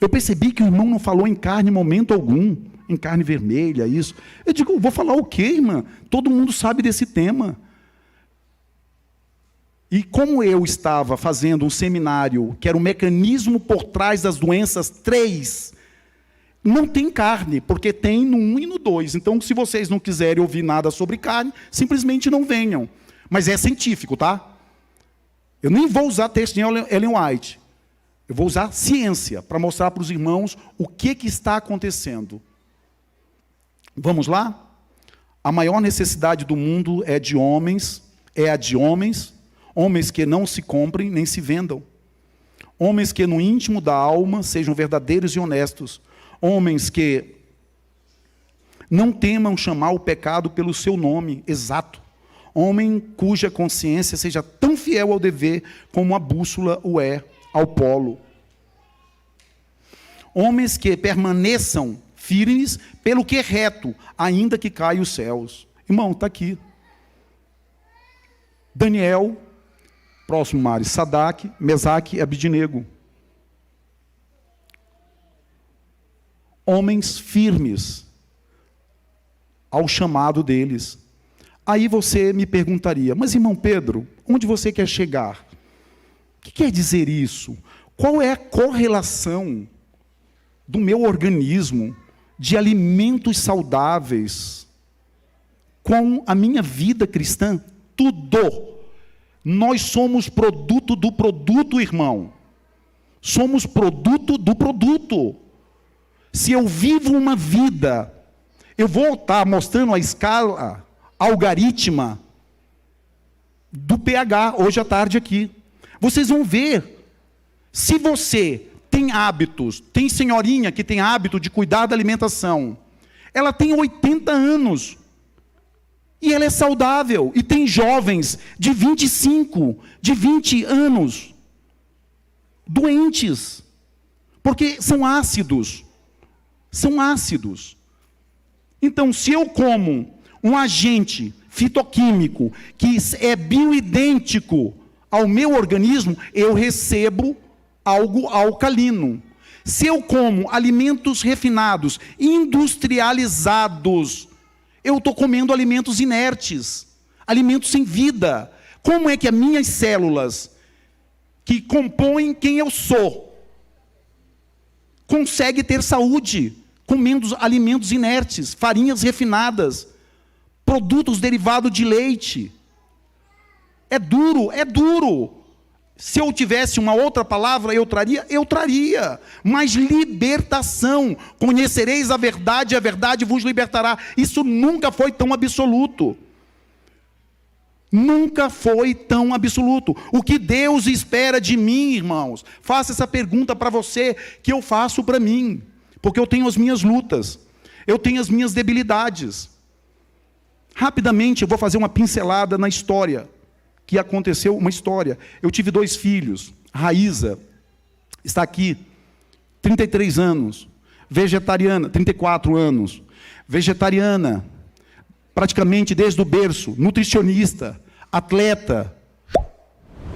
eu percebi que o irmão não falou em carne em momento algum, em carne vermelha, isso. Eu digo, vou falar o quê, irmã? Todo mundo sabe desse tema. E como eu estava fazendo um seminário, que era o mecanismo por trás das doenças 3, não tem carne, porque tem no 1 e no 2. Então, se vocês não quiserem ouvir nada sobre carne, simplesmente não venham. Mas é científico, tá? Eu nem vou usar texto de Ellen White. Eu vou usar ciência para mostrar para os irmãos o que está acontecendo. Vamos lá? A maior necessidade do mundo é a de homens, homens que não se comprem nem se vendam. Homens que no íntimo da alma sejam verdadeiros e honestos. Homens que não temam chamar o pecado pelo seu nome exato. Homem cuja consciência seja tão fiel ao dever como a bússola o é ao polo. Homens que permaneçam firmes pelo que é reto, ainda que caia os céus. Irmão, está aqui. Daniel, próximo, Mari, Sadraque, Mesaque e Abidnego. Homens firmes ao chamado deles. Aí você me perguntaria, mas irmão Pedro, onde você quer chegar? O que quer dizer isso? Qual é a correlação do meu organismo de alimentos saudáveis com a minha vida cristã? Tudo. Nós somos produto do produto, irmão. Somos produto do produto. Se eu vivo uma vida, eu vou estar mostrando a escala algaritma do pH hoje à tarde aqui. Vocês vão ver. Se você tem hábitos, tem senhorinha que tem hábito de cuidar da alimentação, ela tem 80 anos e ela é saudável. E tem jovens de 25, de 20 anos, doentes, porque são ácidos. São ácidos. Então, se eu como um agente fitoquímico que é bioidêntico ao meu organismo, eu recebo algo alcalino. Se eu como alimentos refinados, industrializados, eu estou comendo alimentos inertes, alimentos sem vida. Como é que as minhas células, que compõem quem eu sou, conseguem ter saúde comendo alimentos inertes, farinhas refinadas, produtos derivados de leite? É duro, é duro. Se eu tivesse uma outra palavra, eu traria. Mas libertação. Conhecereis a verdade vos libertará. Isso nunca foi tão absoluto. Nunca foi tão absoluto. O que Deus espera de mim, irmãos? Faça essa pergunta para você, que eu faço para mim. Porque eu tenho as minhas lutas. Eu tenho as minhas debilidades. Rapidamente eu vou fazer uma pincelada na história que aconteceu, uma história. Eu tive 2 filhos. Raíza está aqui, 33 anos, vegetariana, 34 anos, vegetariana, praticamente desde o berço, nutricionista, atleta.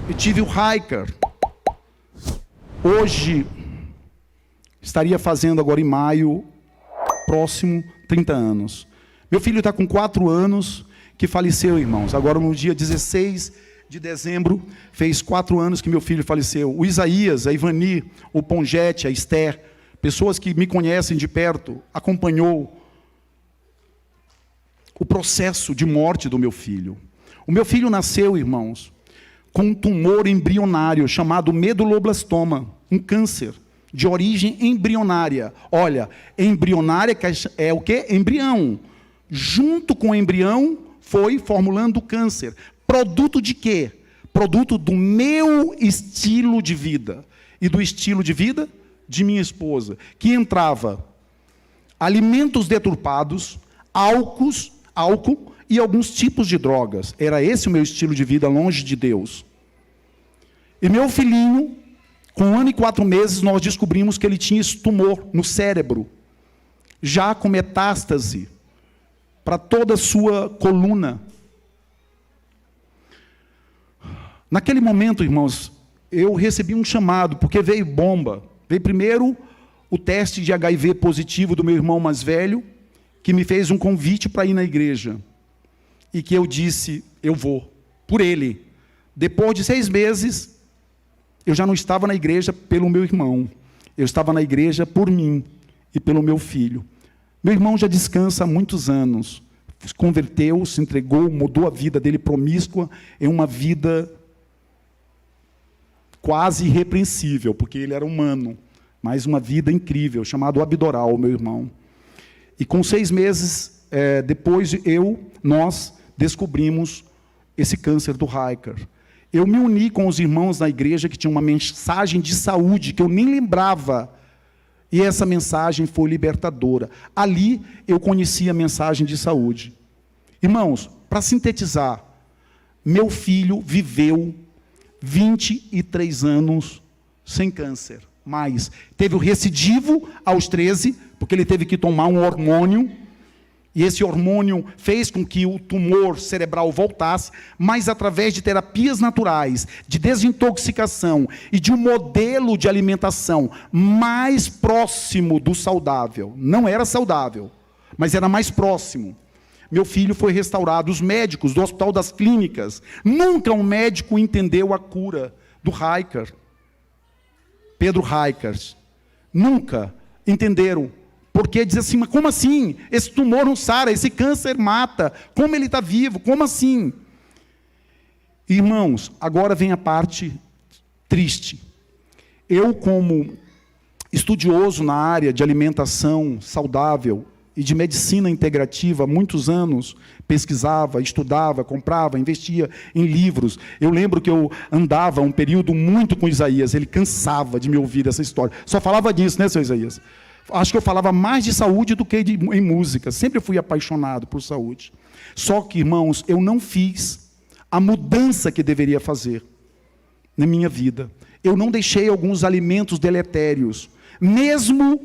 E tive o Hiker. Hoje, estaria fazendo agora em maio, próximo, 30 anos. Meu filho está com 4 anos, que faleceu, irmãos. Agora, no dia 16 de dezembro, fez 4 anos que meu filho faleceu. O Isaías, a Ivani, o Pongete, a Esther, pessoas que me conhecem de perto, acompanhou o processo de morte do meu filho. O meu filho nasceu, irmãos, com um tumor embrionário chamado meduloblastoma, um câncer de origem embrionária. Olha, embrionária é o quê? Embrião. Junto com o embrião, foi formulando o câncer. Produto de quê? Produto do meu estilo de vida. E do estilo de vida de minha esposa, que entrava alimentos deturpados, álcool e alguns tipos de drogas. Era esse o meu estilo de vida, longe de Deus. E meu filhinho, com 1 ano e 4 meses, nós descobrimos que ele tinha esse tumor no cérebro, já com metástase para toda a sua coluna. Naquele momento, irmãos, eu recebi um chamado, porque veio bomba. Veio primeiro o teste de HIV positivo do meu irmão mais velho, que me fez um convite para ir na igreja. E que eu disse, eu vou, por ele. Depois de 6 meses, eu já não estava na igreja pelo meu irmão. Eu estava na igreja por mim e pelo meu filho. Meu irmão já descansa há muitos anos. Se converteu, se entregou, mudou a vida dele promíscua em uma vida quase irrepreensível, porque ele era humano, mas uma vida incrível, chamado Abdoral, meu irmão. E com 6 meses depois, nós descobrimos esse câncer do Hiker. Eu me uni com os irmãos da igreja que tinham uma mensagem de saúde, que eu nem lembrava, e essa mensagem foi libertadora. Ali eu conheci a mensagem de saúde. Irmãos, para sintetizar, meu filho viveu 23 anos sem câncer. Mas teve o recidivo aos 13, porque ele teve que tomar um hormônio, e esse hormônio fez com que o tumor cerebral voltasse, mas através de terapias naturais, de desintoxicação e de um modelo de alimentação mais próximo do saudável. Não era saudável, mas era mais próximo. Meu filho foi restaurado. Os médicos do Hospital das Clínicas, nunca um médico entendeu a cura do Hiker, Pedro Hiker. Nunca entenderam Porque diz assim, mas como assim? Esse tumor não sara, esse câncer mata. Como ele está vivo? Como assim? Irmãos, agora vem a parte triste. Eu, como estudioso na área de alimentação saudável e de medicina integrativa, há muitos anos, pesquisava, estudava, comprava, investia em livros. Eu lembro que eu andava um período muito com Isaías, ele cansava de me ouvir essa história. Só falava disso, né, seu Isaías? Acho que eu falava mais de saúde do que em música. Sempre fui apaixonado por saúde. Só que, irmãos, eu não fiz a mudança que deveria fazer na minha vida. Eu não deixei alguns alimentos deletérios. Mesmo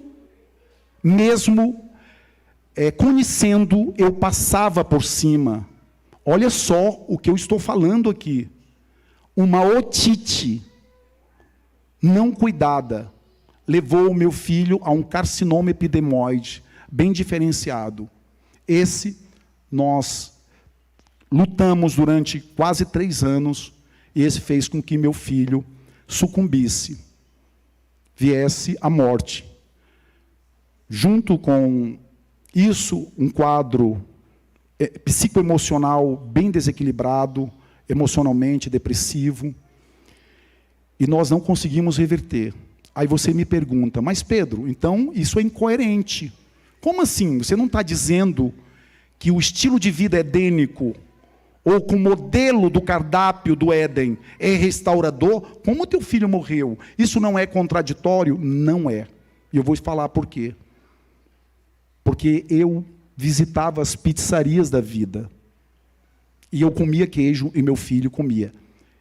conhecendo, eu passava por cima. Olha só o que eu estou falando aqui. Uma otite não cuidada levou o meu filho a um carcinoma epidemoide, bem diferenciado. Esse nós lutamos durante quase 3 anos, e esse fez com que meu filho sucumbisse, viesse à morte. Junto com isso, um quadro psicoemocional bem desequilibrado, emocionalmente depressivo, e nós não conseguimos reverter. Aí você me pergunta, mas Pedro, então isso é incoerente. Como assim? Você não está dizendo que o estilo de vida edênico, ou que o modelo do cardápio do Éden é restaurador? Como teu filho morreu? Isso não é contraditório? Não é. E eu vou falar por quê. Porque eu visitava as pizzarias da vida. E eu comia queijo e meu filho comia.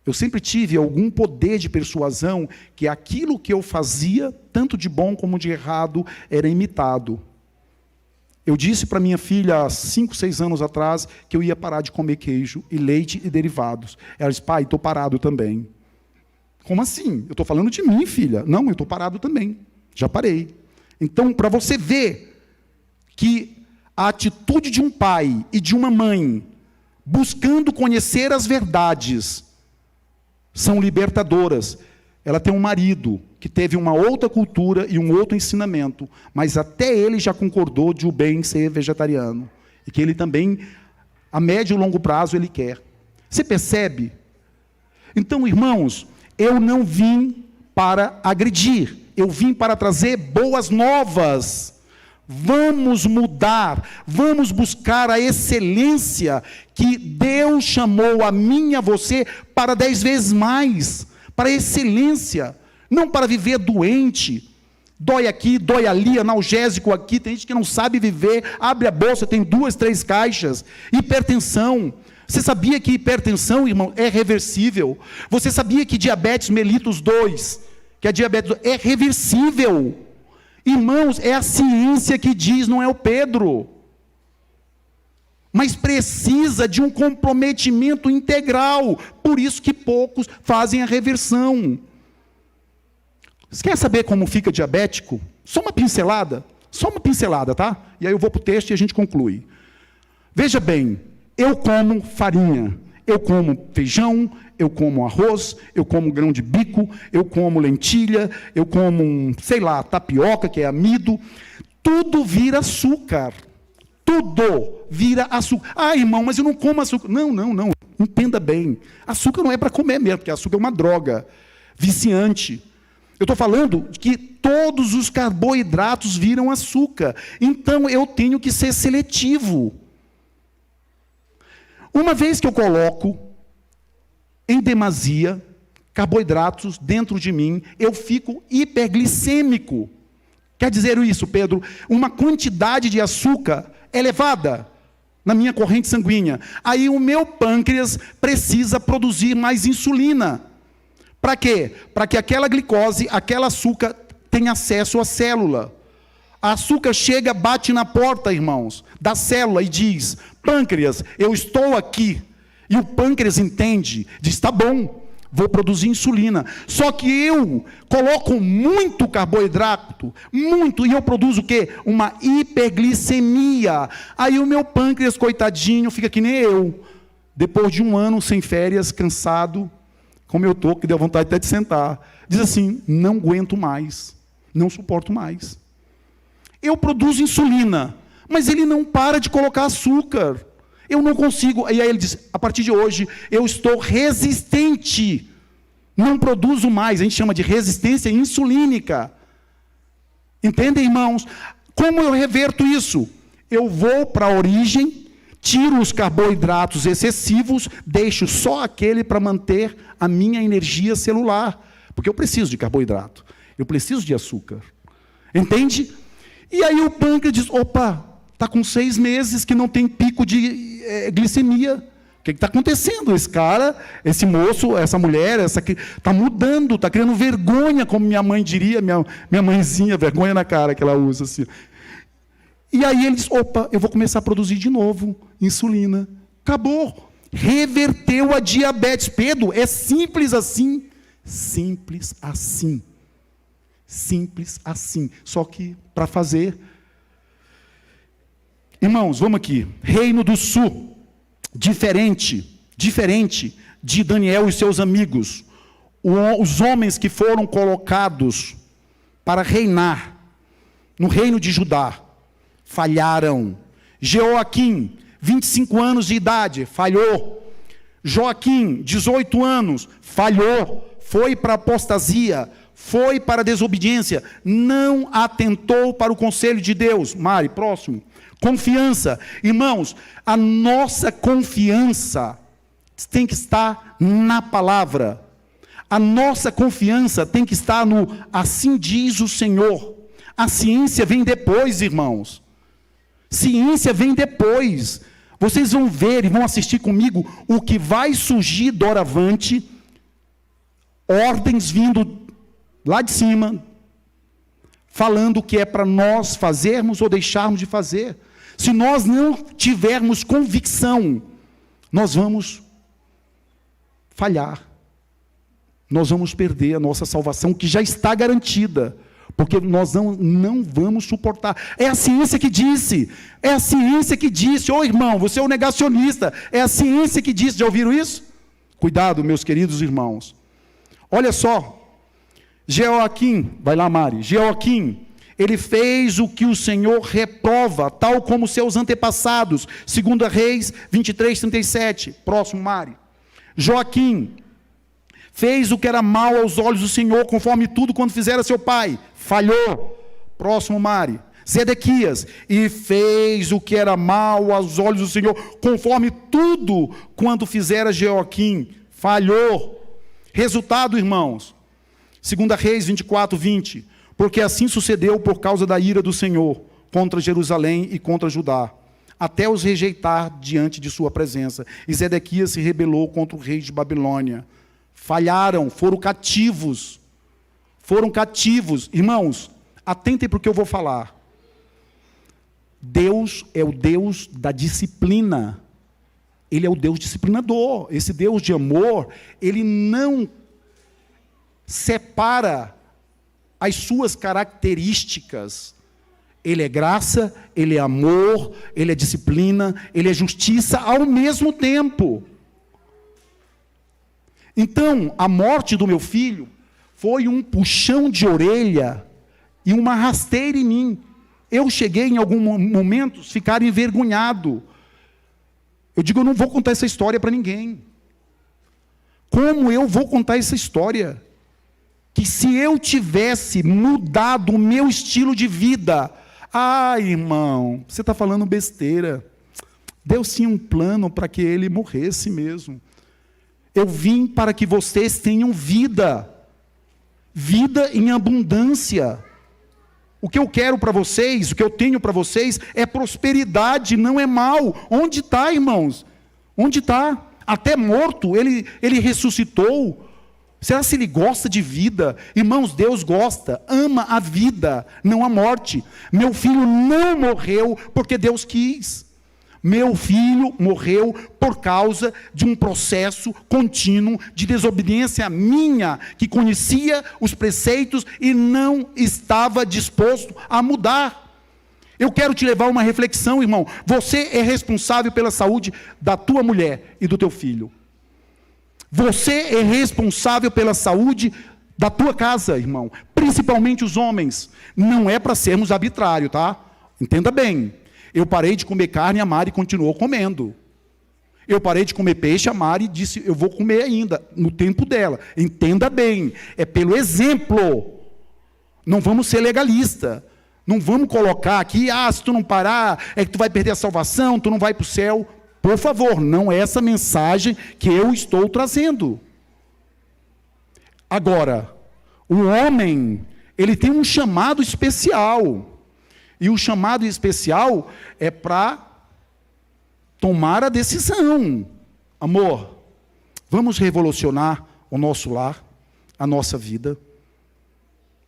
Eu sempre tive algum poder de persuasão que aquilo que eu fazia, tanto de bom como de errado, era imitado. Eu disse para minha filha, há 5, 6 anos atrás, que eu ia parar de comer queijo e leite e derivados. Ela disse, pai, estou parado também. Como assim? Eu estou falando de mim, filha. Não, eu estou parado também. Já parei. Então, para você ver que a atitude de um pai e de uma mãe, buscando conhecer as verdades, são libertadoras. Ela tem um marido que teve uma outra cultura e um outro ensinamento, mas até ele já concordou de o bem ser vegetariano. E que ele também, a médio e longo prazo, ele quer. Você percebe? Então, irmãos, eu não vim para agredir, eu vim para trazer boas novas. Vamos mudar, vamos buscar a excelência que Deus chamou a mim e a você para 10 vezes mais, para a excelência, não para viver doente, dói aqui, dói ali, analgésico aqui, tem gente que não sabe viver, abre a bolsa, tem 2, 3 caixas, hipertensão. Você sabia que hipertensão, irmão, é reversível? Você sabia que diabetes mellitus 2, que a diabetes é reversível? Irmãos, é a ciência que diz, não é o Pedro. Mas precisa de um comprometimento integral. Por isso que poucos fazem a reversão. Você quer saber como fica diabético? Só uma pincelada, tá? E aí eu vou para o texto e a gente conclui. Veja bem, eu como farinha, eu como feijão, eu como arroz, eu como grão de bico, eu como lentilha, eu como, tapioca, que é amido. Tudo vira açúcar. Tudo vira açúcar. Ah, irmão, mas eu não como açúcar. Não. Entenda bem. Açúcar não é para comer mesmo, porque açúcar é uma droga viciante. Eu estou falando de que todos os carboidratos viram açúcar. Então, eu tenho que ser seletivo. Uma vez que eu coloco em demasia carboidratos dentro de mim, eu fico hiperglicêmico. Quer dizer isso, Pedro? Uma quantidade de açúcar elevada na minha corrente sanguínea. Aí o meu pâncreas precisa produzir mais insulina. Para quê? Para que aquela glicose, aquele açúcar, tenha acesso à célula. A açúcar chega, bate na porta, irmãos, da célula e diz, pâncreas, eu estou aqui. E o pâncreas entende, diz, tá bom, vou produzir insulina. Só que eu coloco muito carboidrato, muito, e eu produzo o quê? Uma hiperglicemia. Aí o meu pâncreas, coitadinho, fica que nem eu. Depois de 1 ano sem férias, cansado, como eu estou, que deu vontade até de sentar. Diz assim, não aguento mais, não suporto mais. Eu produzo insulina, mas ele não para de colocar açúcar. Eu não consigo. E aí ele diz, a partir de hoje, eu estou resistente. Não produzo mais. A gente chama de resistência insulínica. Entendem, irmãos? Como eu reverto isso? Eu vou para a origem, tiro os carboidratos excessivos, deixo só aquele para manter a minha energia celular. Porque eu preciso de carboidrato. Eu preciso de açúcar. Entende? E aí o pâncreas diz, opa, está com 6 meses que não tem pico de glicemia. O que está acontecendo? Esse cara, esse moço, essa mulher, está mudando, está criando vergonha, como minha mãe diria, minha mãezinha, vergonha na cara que ela usa. Assim. E aí ele diz, opa, eu vou começar a produzir de novo insulina. Acabou. Reverteu a diabetes. Pedro, é simples assim. Simples assim. Simples assim. Só que, para fazer... Irmãos, vamos aqui. Reino do Sul. Diferente de Daniel e seus amigos. Os homens que foram colocados para reinar no reino de Judá, falharam. Jeoaquim, 25 anos de idade, falhou. Joaquim, 18 anos, falhou. Foi para a apostasia, foi para a desobediência, não atentou para o conselho de Deus. Mari, próximo. Confiança. Irmãos, a nossa confiança tem que estar na palavra. A nossa confiança tem que estar no assim diz o Senhor. A ciência vem depois, irmãos. Ciência vem depois. Vocês vão ver e vão assistir comigo o que vai surgir doravante, ordens vindo lá de cima, falando o que é para nós fazermos ou deixarmos de fazer. Se nós não tivermos convicção, nós vamos falhar. Nós vamos perder a nossa salvação, que já está garantida. Porque nós não vamos suportar. É a ciência que disse. É a ciência que disse. Ô irmão, você é um negacionista. É a ciência que disse. Já ouviram isso? Cuidado, meus queridos irmãos. Olha só. Jeoaquim, vai lá Mari. Jeoaquim, ele fez o que o Senhor reprova, tal como seus antepassados. 2 Reis 23, 37. Próximo, Mari. Joaquim fez o que era mal aos olhos do Senhor, conforme tudo quando fizera seu pai. Falhou. Próximo, Mari. Zedequias, e fez o que era mal aos olhos do Senhor, conforme tudo quando fizera Jeoaquim. Falhou. Resultado, irmãos. 2 Reis 24, 20. Porque assim sucedeu por causa da ira do Senhor contra Jerusalém e contra Judá, até os rejeitar diante de sua presença. E Zedequias se rebelou contra o rei de Babilônia. Falharam, foram cativos. Foram cativos. Irmãos, atentem para o que eu vou falar. Deus é o Deus da disciplina. Ele é o Deus disciplinador. Esse Deus de amor, ele não separa as suas características. Ele é graça, ele é amor, ele é disciplina, ele é justiça ao mesmo tempo. Então, a morte do meu filho foi um puxão de orelha e uma rasteira em mim. Eu cheguei em algum momento a ficar envergonhado. Eu digo, eu não vou contar essa história para ninguém. Como eu vou contar essa história? Que se eu tivesse mudado o meu estilo de vida, irmão, você está falando besteira. Deus tinha um plano para que ele morresse mesmo. Eu vim para que vocês tenham vida. Vida em abundância. O que eu quero para vocês, o que eu tenho para vocês, é prosperidade, não é mal. Onde está, irmãos? Onde está? Até morto, ele ressuscitou. Será se ele gosta de vida? Irmãos, Deus gosta, ama a vida, não a morte. Meu filho não morreu porque Deus quis. Meu filho morreu por causa de um processo contínuo de desobediência minha, que conhecia os preceitos e não estava disposto a mudar. Eu quero te levar a uma reflexão, irmão. Você é responsável pela saúde da tua mulher e do teu filho. Você é responsável pela saúde da tua casa, irmão, principalmente os homens, não é para sermos arbitrários, tá? Entenda bem. Eu parei de comer carne, a Mari continuou comendo. Eu parei de comer peixe, a Mari disse, eu vou comer ainda, no tempo dela. Entenda bem, é pelo exemplo. Não vamos ser legalistas. Não vamos colocar aqui, se tu não parar, é que tu vai perder a salvação, tu não vai para o céu. Por favor, não é essa mensagem que eu estou trazendo. Agora, o homem, ele tem um chamado especial. E o chamado especial é para tomar a decisão. Amor, vamos revolucionar o nosso lar, a nossa vida.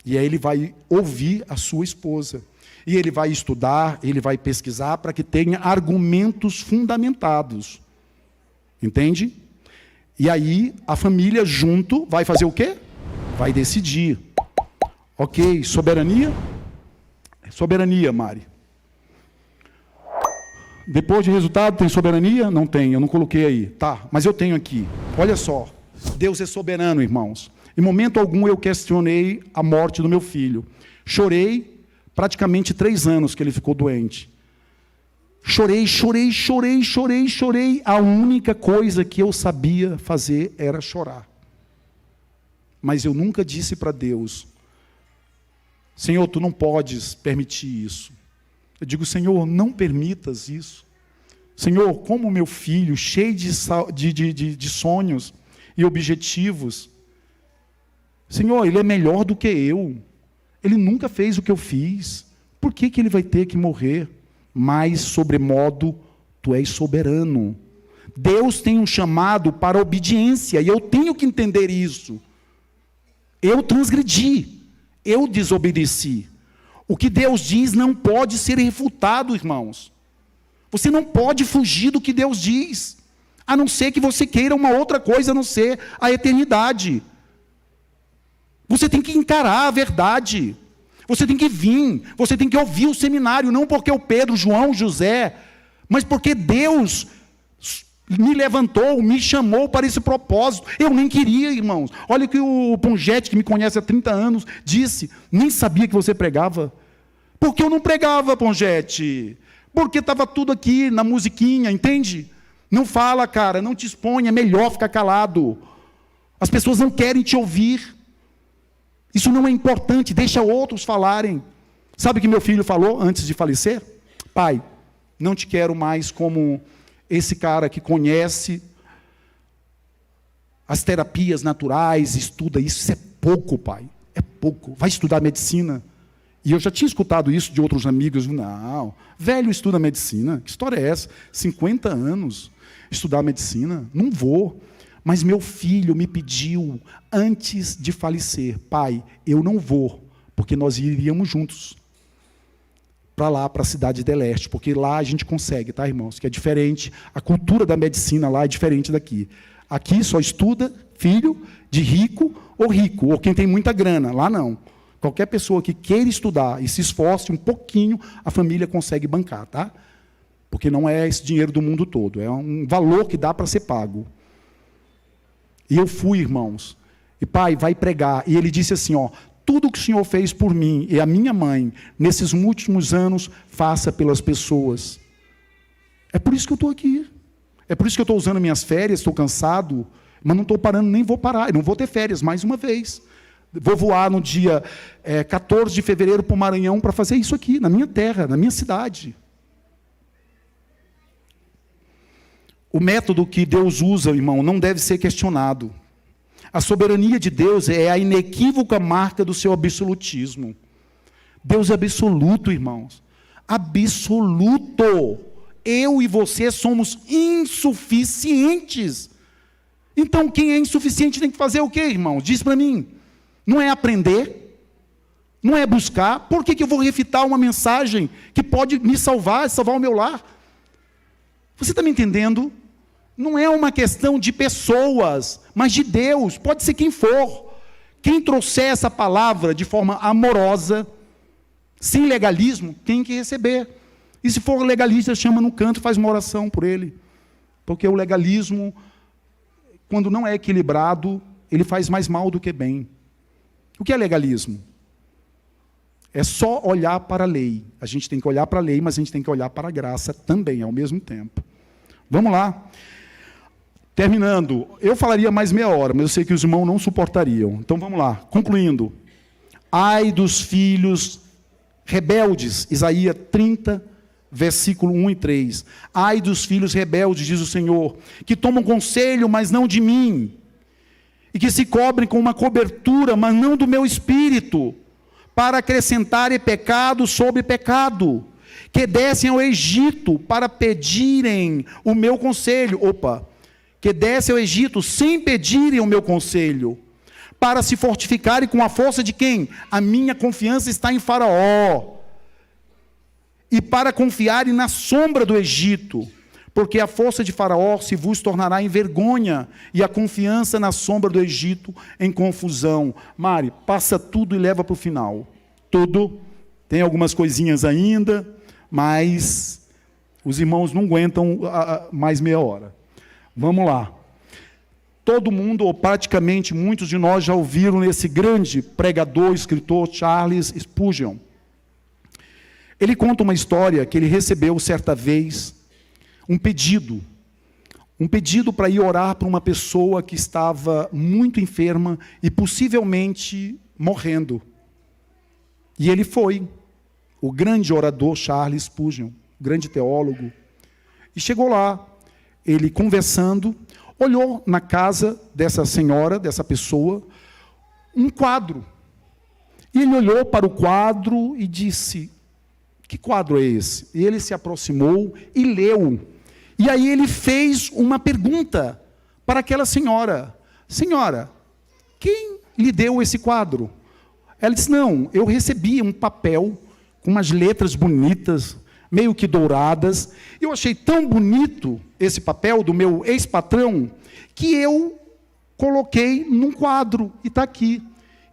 E aí ele vai ouvir a sua esposa. E ele vai estudar, ele vai pesquisar para que tenha argumentos fundamentados. Entende? E aí a família junto vai fazer o quê? Vai decidir. Ok, soberania? Soberania, Mari. Depois de resultado, tem soberania? Não tem, eu não coloquei aí. Tá, mas eu tenho aqui. Olha só, Deus é soberano, irmãos. Em momento algum eu questionei a morte do meu filho. Chorei praticamente 3 anos que ele ficou doente. Chorei. A única coisa que eu sabia fazer era chorar. Mas eu nunca disse para Deus, Senhor, tu não podes permitir isso. Eu digo, Senhor, não permitas isso. Senhor, como meu filho, cheio de sonhos e objetivos, Senhor, ele é melhor do que eu. Ele nunca fez o que eu fiz. Por que ele vai ter que morrer? Mas, sobremodo, tu és soberano. Deus tem um chamado para a obediência, e eu tenho que entender isso. Eu transgredi, eu desobedeci. O que Deus diz não pode ser refutado, irmãos. Você não pode fugir do que Deus diz, a não ser que você queira uma outra coisa, a não ser a eternidade. Você tem que encarar a verdade. Você tem que vir, você tem que ouvir o seminário, não porque o Pedro, João, José, mas porque Deus me levantou, me chamou para esse propósito. Eu nem queria, irmãos. Olha o que o Pongete, que me conhece há 30 anos, disse. Nem sabia que você pregava. Por que eu não pregava, Pongete? Porque estava tudo aqui na musiquinha, entende? Não fala, cara, não te expõe, é melhor ficar calado. As pessoas não querem te ouvir. Isso não é importante, deixa outros falarem. Sabe o que meu filho falou antes de falecer? Pai, não te quero mais como esse cara que conhece as terapias naturais, estuda isso. Isso é pouco, pai. É pouco. Vai estudar medicina. E eu já tinha escutado isso de outros amigos. Não, velho estuda medicina. Que história é essa? 50 anos estudar medicina? Não vou. Mas meu filho me pediu, antes de falecer, pai, eu não vou, porque nós iríamos juntos para lá, para a cidade de Leste, porque lá a gente consegue, tá, irmãos? Que é diferente, a cultura da medicina lá é diferente daqui. Aqui só estuda filho de rico, ou quem tem muita grana. Lá não. Qualquer pessoa que queira estudar e se esforce um pouquinho, a família consegue bancar, tá? Porque não é esse dinheiro do mundo todo, é um valor que dá para ser pago. E eu fui, irmãos, e pai, vai pregar. E ele disse assim, tudo o que o Senhor fez por mim e a minha mãe, nesses últimos anos, faça pelas pessoas. É por isso que eu estou aqui. É por isso que eu estou usando minhas férias, estou cansado, mas não estou parando, nem vou parar. Eu não vou ter férias, mais uma vez. Vou voar no dia 14 de fevereiro para o Maranhão para fazer isso aqui, na minha terra, na minha cidade. O método que Deus usa, irmão, não deve ser questionado. A soberania de Deus é a inequívoca marca do seu absolutismo. Deus é absoluto, irmãos. Absoluto. Eu e você somos insuficientes. Então, quem é insuficiente tem que fazer o quê, irmãos? Diz para mim. Não é aprender? Não é buscar? Por que eu vou refitar uma mensagem que pode me salvar o meu lar? Você está me entendendo? Não é uma questão de pessoas, mas de Deus, pode ser quem for. Quem trouxer essa palavra de forma amorosa, sem legalismo, tem que receber. E se for legalista, chama no canto e faz uma oração por ele. Porque o legalismo, quando não é equilibrado, ele faz mais mal do que bem. O que é legalismo? É só olhar para a lei. A gente tem que olhar para a lei, mas a gente tem que olhar para a graça também, ao mesmo tempo. Vamos lá. Terminando, eu falaria mais meia hora, mas eu sei que os irmãos não suportariam. Então vamos lá, concluindo. Ai dos filhos rebeldes, Isaías 30, versículo 1 e 3. Ai dos filhos rebeldes, diz o Senhor, que tomam conselho, mas não de mim, e que se cobrem com uma cobertura, mas não do meu espírito, para acrescentarem pecado sobre pecado, que descem ao Egito para pedirem o meu conselho. Que descem ao Egito sem pedirem o meu conselho, para se fortificarem com a força de quem? A minha confiança está em Faraó. E para confiarem na sombra do Egito, porque a força de Faraó se vos tornará em vergonha, e a confiança na sombra do Egito em confusão. Mari, passa tudo e leva para o final. Tudo. Tem algumas coisinhas ainda, mas os irmãos não aguentam mais meia hora. Vamos lá. Todo mundo, ou praticamente muitos de nós, já ouviram esse grande pregador, escritor, Charles Spurgeon. Ele conta uma história que ele recebeu certa vez, um pedido para ir orar para uma pessoa que estava muito enferma e possivelmente morrendo. E ele foi, o grande orador Charles Spurgeon, grande teólogo, e chegou lá, ele conversando, olhou na casa dessa senhora, dessa pessoa, um quadro. E ele olhou para o quadro e disse: que quadro é esse? E ele se aproximou e leu. E aí ele fez uma pergunta para aquela senhora: senhora, quem lhe deu esse quadro? Ela disse: não, eu recebi um papel com umas letras bonitas, meio que douradas. Eu achei tão bonito esse papel do meu ex-patrão, que eu coloquei num quadro, e está aqui.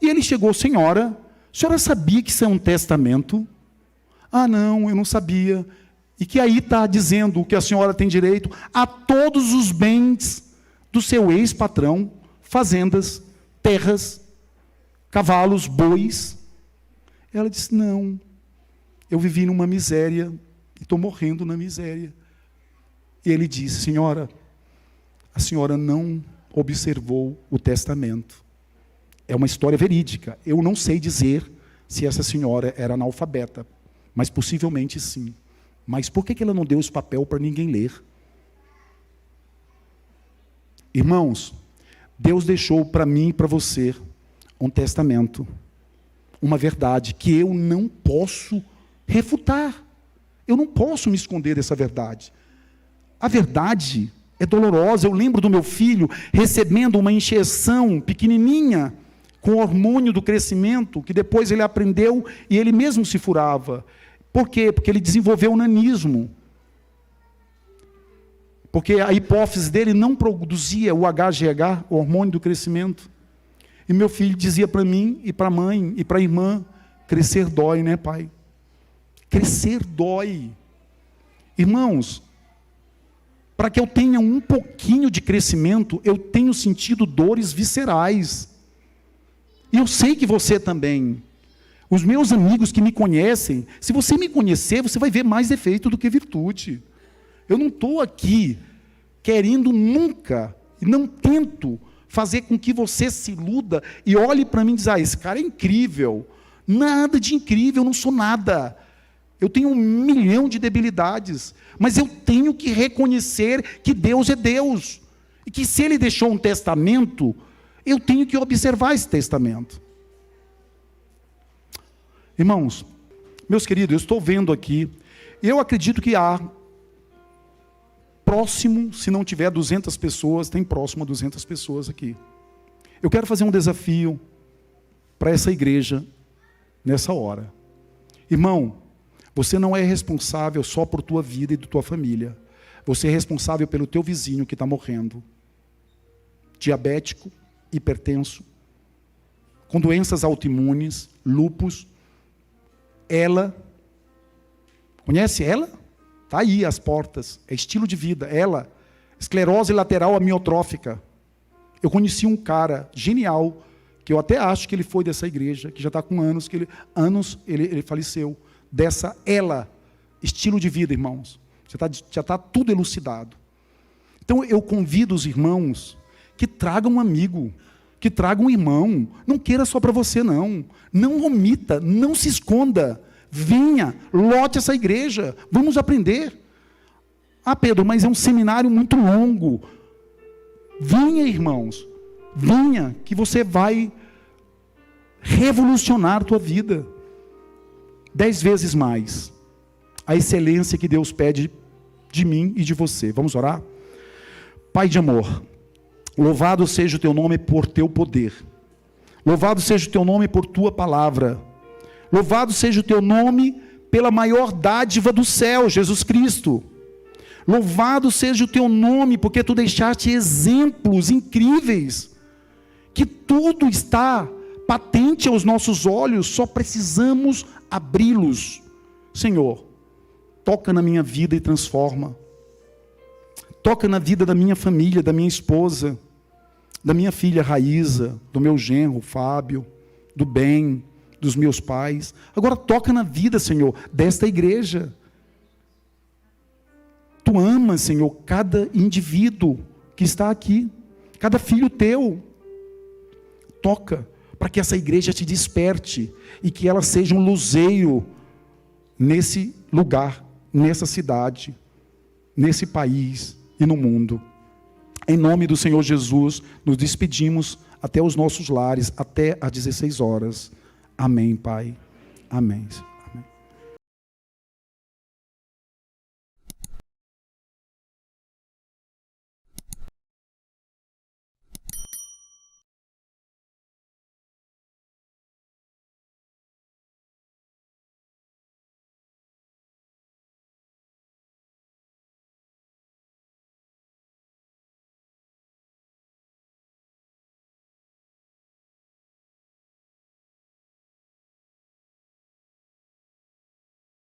E ele chegou: senhora, a senhora sabia que isso é um testamento? Ah, não, eu não sabia. E que aí está dizendo que a senhora tem direito a todos os bens do seu ex-patrão, fazendas, terras, cavalos, bois. Ela disse: não, eu vivi numa miséria e estou morrendo na miséria. E ele disse: senhora, a senhora não observou o testamento. É uma história verídica. Eu não sei dizer se essa senhora era analfabeta, mas possivelmente sim. Mas por que ela não deu esse papel para ninguém ler? Irmãos, Deus deixou para mim e para você um testamento, uma verdade que eu não posso refutar. Eu não posso me esconder dessa verdade. A verdade é dolorosa. Eu lembro do meu filho recebendo uma injeção pequenininha com hormônio do crescimento, que depois ele aprendeu e ele mesmo se furava. Por quê? Porque ele desenvolveu o nanismo. Porque a hipófise dele não produzia o HGH, o hormônio do crescimento. E meu filho dizia para mim, e para a mãe, e para a irmã: crescer dói, né, pai? Crescer dói. Irmãos, para que eu tenha um pouquinho de crescimento, eu tenho sentido dores viscerais. E eu sei que você também. Os meus amigos que me conhecem, se você me conhecer, você vai ver mais defeito do que virtude. Eu não estou aqui querendo nunca, e não tento fazer com que você se iluda e olhe para mim e diz: ah, esse cara é incrível. Nada de incrível, eu não sou nada. Eu tenho 1 milhão de debilidades, mas eu tenho que reconhecer que Deus é Deus. E que se Ele deixou um testamento, eu tenho que observar esse testamento. Irmãos, meus queridos, eu estou vendo aqui, eu acredito que há próximo, se não tiver 200 pessoas, tem próximo a 200 pessoas aqui. Eu quero fazer um desafio para essa igreja nessa hora. Irmão, você não é responsável só por tua vida e da tua família. Você é responsável pelo teu vizinho que está morrendo. Diabético, hipertenso, com doenças autoimunes, lúpus. Ela, conhece ela? Está aí às portas, é estilo de vida. Ela, esclerose lateral amiotrófica. Eu conheci um cara genial que eu até acho que ele foi dessa igreja, que já está com anos, que ele faleceu, dessa estilo de vida, irmãos. Já está tudo elucidado. Então eu convido os irmãos que tragam um amigo, que tragam um irmão. Não queira só para você, não. Não omita, não se esconda. Venha, lote essa igreja, vamos aprender. Ah, Pedro, mas é um seminário muito longo. Venha, irmãos, venha, que você vai revolucionar a tua vida 10 vezes mais. A excelência que Deus pede de mim e de você. Vamos orar? Pai de amor, louvado seja o teu nome por teu poder. Louvado seja o teu nome por tua palavra. Louvado seja o teu nome pela maior dádiva do céu, Jesus Cristo. Louvado seja o teu nome, porque tu deixaste exemplos incríveis, que tudo está patente aos nossos olhos, só precisamos abri-los. Senhor, toca na minha vida e transforma. Toca na vida da minha família, da minha esposa, da minha filha Raíza, do meu genro Fábio, do bem, dos meus pais. Agora toca na vida, Senhor, desta igreja. Tu amas, Senhor, cada indivíduo que está aqui, cada filho teu. Toca, para que essa igreja te desperte e que ela seja um luzeiro nesse lugar, nessa cidade, nesse país e no mundo. Em nome do Senhor Jesus, nos despedimos até os nossos lares, até às 16 horas. Amém, Pai. Amém.